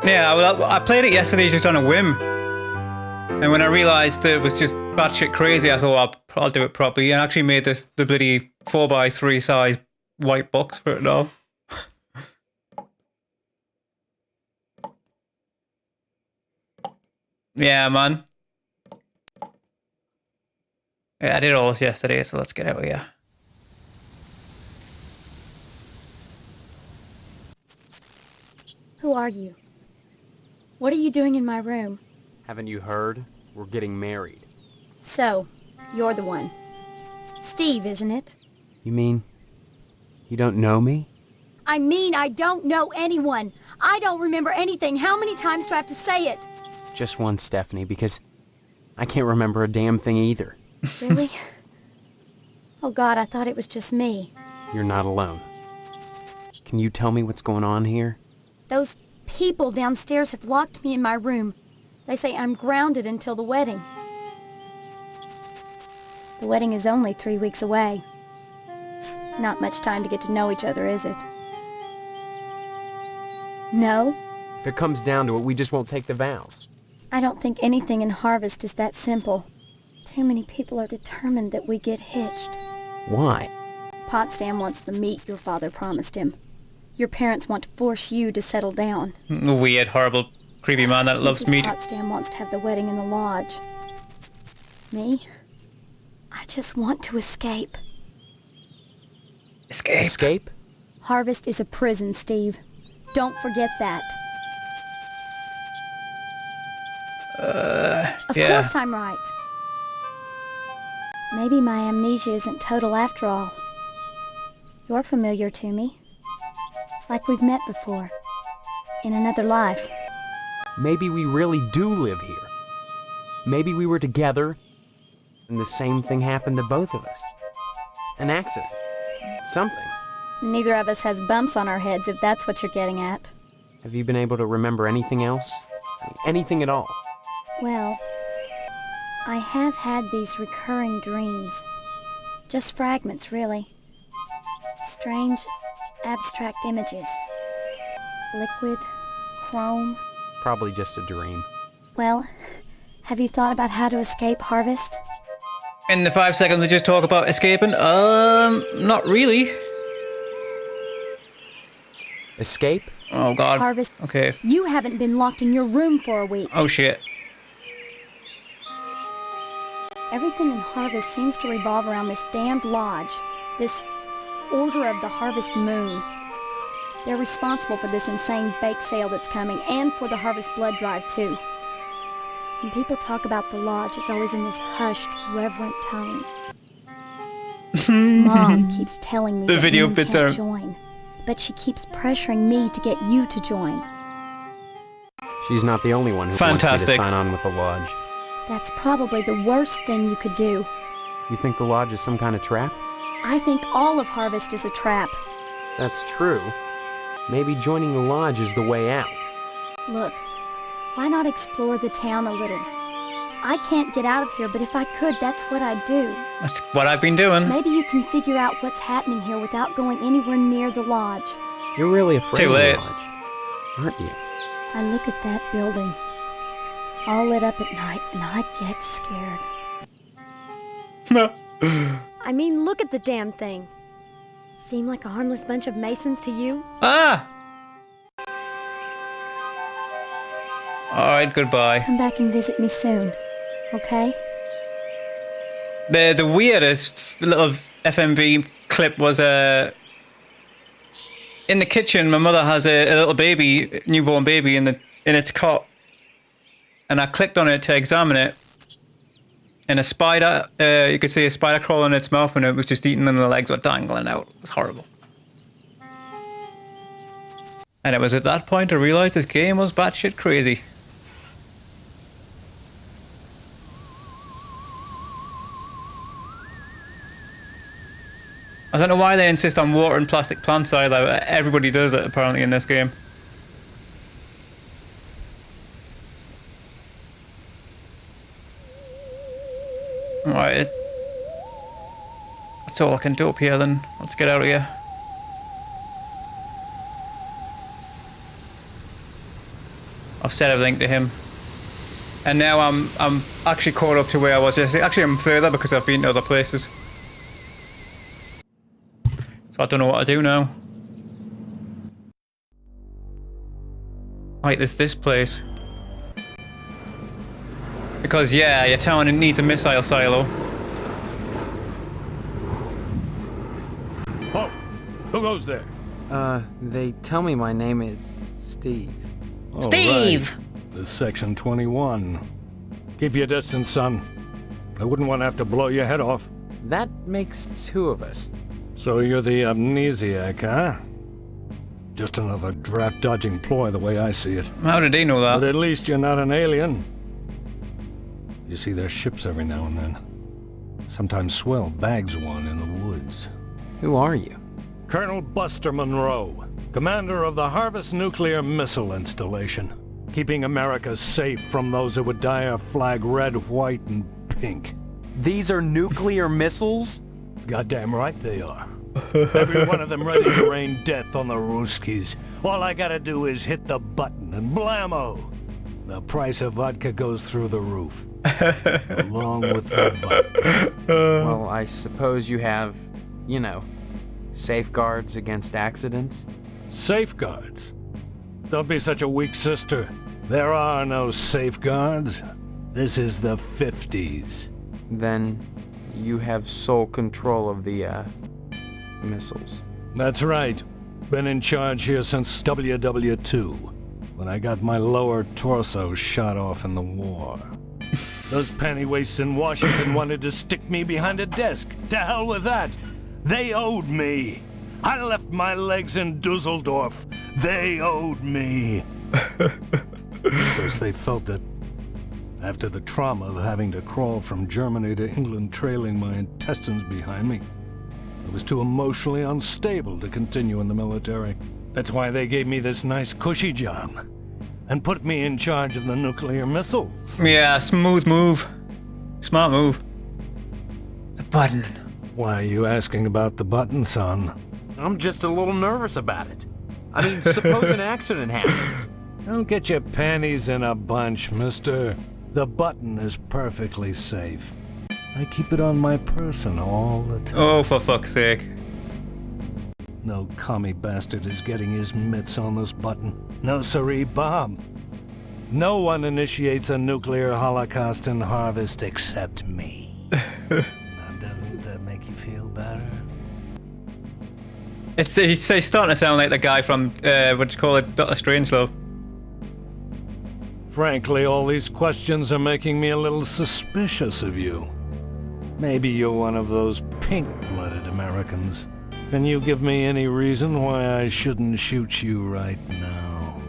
Yeah, well, I played it yesterday just on a whim. And when I realised that it was just batshit crazy, I thought, I'll do it properly. And I actually made the bloody 4x3 size white box for it now. Yeah, man. Yeah, I did all this yesterday, so let's get out of here. Who are you? What are you doing in my room? Haven't you heard? We're getting married. So, you're the one. Steve, isn't it? You mean you don't know me? I mean, I don't know anyone. I don't remember anything. How many times do I have to say it? Just one, Stephanie, because I can't remember a damn thing either. Really? Oh God, I thought it was just me. You're not alone. Can you tell me what's going on here? Those people downstairs have locked me in my room. They say I'm grounded until the wedding. The wedding is only 3 weeks away. Not much time to get to know each other, is it? No? If it comes down to it, we just won't take the vows. I don't think anything in Harvest is that simple. Too many people are determined that we get hitched. Why? Potsdam wants the meat your father promised him. Your parents want to force you to settle down. The weird, horrible, creepy man that loves meat. Potsdam wants to have the wedding in the lodge. Me? I just want to escape. Escape? Escape? Harvest is a prison, Steve. Don't forget that. Of yeah. course I'm right. Maybe my amnesia isn't total after all. You're familiar to me. Like we've met before. In another life. Maybe we really do live here. Maybe we were together, and the same thing happened to both of us. An accident. Something. Neither of us has bumps on our heads, if that's what you're getting at. Have you been able to remember anything else? Anything at all? Well, I have had these recurring dreams. Just fragments, really. Strange, abstract images. Liquid, chrome. Probably just a dream. Well, have you thought about how to escape Harvest? In the 5 seconds we just talk about escaping, not really. Escape? Oh god. Harvest. Okay. You haven't been locked in your room for a week. Oh shit. Everything in Harvest seems to revolve around this damned lodge, this Order of the Harvest Moon. They're responsible for this insane bake sale that's coming, and for the Harvest Blood Drive, too. When people talk about the lodge, it's always in this hushed, reverent tone. Mom keeps telling me the that video Moon bits can't are join, but she keeps pressuring me to get you to join. She's not the only one who wants me to sign on with the lodge. That's probably the worst thing you could do. You think the lodge is some kind of trap? I think all of Harvest is a trap. That's true. Maybe joining the lodge is the way out. Look, why not explore the town a little? I can't get out of here, but if I could, that's what I'd do. That's what I've been doing. Maybe you can figure out what's happening here without going anywhere near the lodge. You're really afraid Too late. of the lodge, aren't you? I look at that building, all lit up at night, and I get scared. No. I mean, look at the damn thing. Seem like a harmless bunch of Masons to you? Ah! Alright, goodbye. Come back and visit me soon, okay? The weirdest little FMV clip was in the kitchen. My mother has a little baby, newborn baby in its cot, and I clicked on it to examine it, and a spider, you could see a spider crawl in its mouth, and it was just eating, and the legs were dangling out. It was horrible. And it was at that point I realized this game was batshit crazy. I don't know why they insist on watering plastic plants either. Everybody does it apparently in this game. Alright. That's all I can do up here then. Let's get out of here. I've said everything to him. And now I'm actually caught up to where I was yesterday. Actually I'm further because I've been to other places. So I don't know what to do now. Right, there's this place. Because yeah, your town needs a missile silo. Oh, who goes there? They tell me my name is Steve. Oh, Steve! Right. This is Section 21. Keep your distance, son. I wouldn't want to have to blow your head off. That makes two of us. So you're the amnesiac, huh? Just another draft-dodging ploy the way I see it. How did he know that? But at least you're not an alien. You see their ships every now and then. Sometimes Swell bags one in the woods. Who are you? Colonel Buster Monroe, commander of the Harvest Nuclear Missile Installation, keeping America safe from those who would dye our flag red, white, and pink. These are nuclear missiles? Goddamn right they are. Every one of them ready to rain death on the Ruskies. All I gotta do is hit the button and blammo! The price of vodka goes through the roof. Along with the vodka. Well, I suppose you have, you know, safeguards against accidents? Safeguards? Don't be such a weak sister. There are no safeguards. This is the 50s. Then you have sole control of the, missiles. That's right. Been in charge here since WW2, when I got my lower torso shot off in the war. Those pennywaists in Washington wanted to stick me behind a desk. To hell with that. They owed me. I left my legs in Dusseldorf. They owed me. Because they felt that after the trauma of having to crawl from Germany to England trailing my intestines behind me, I was too emotionally unstable to continue in the military. That's why they gave me this nice cushy job and put me in charge of the nuclear missiles. Yeah, smooth move. Smart move. The button. Why are you asking about the button, son? I'm just a little nervous about it. I mean, suppose an accident happens. Don't get your panties in a bunch, mister. The button is perfectly safe. I keep it on my person all the time. Oh, for fuck's sake. No commie bastard is getting his mitts on this button. No siree, Bob. No one initiates a nuclear holocaust in Harvest except me. Now, doesn't that make you feel better? He's starting to sound like the guy from, what do you call it, Dr. Strangelove. Frankly, all these questions are making me a little suspicious of you. Maybe you're one of those pink-blooded Americans. Can you give me any reason why I shouldn't shoot you right now?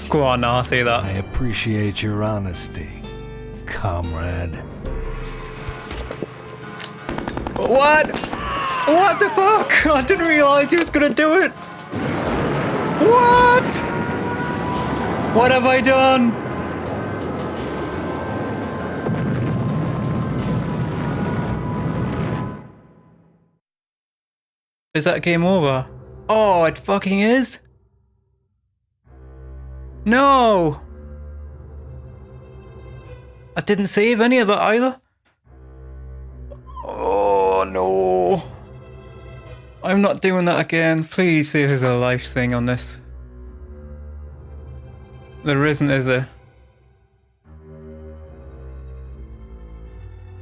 Go on now, say that. I appreciate your honesty, comrade. What? What the fuck? I didn't realize he was gonna do it. What? What have I done? Is that game over? Oh, it fucking is? No! I didn't save any of that either. Oh no. I'm not doing that again. Please say there's a life thing on this. There isn't, is there?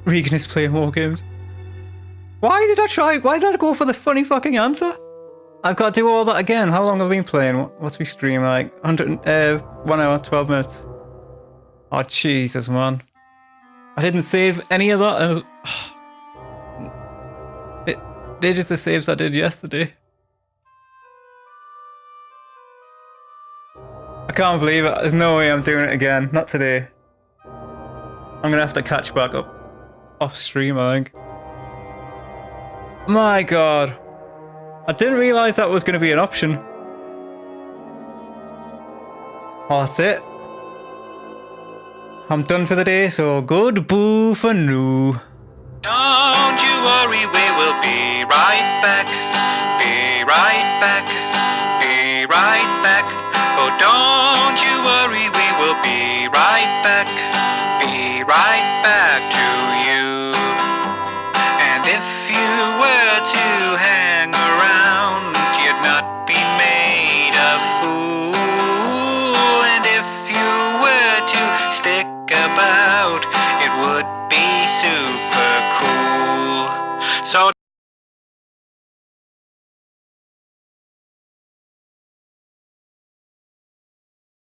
Regan is playing war games. Why did I go for the funny fucking answer? I've got to do all that again. How long have I been playing? What's we stream like? 1 hour, 12 minutes. Oh Jesus, man. I didn't save any of that. They're just the saves I did yesterday. I can't believe it. There's no way I'm doing it again. Not today. I'm gonna have to catch back up off stream, I think. My God. I didn't realise that was gonna be an option. Oh, that's it. I'm done for the day, so good boo for now. Don't you worry, we will be right back. Be right back.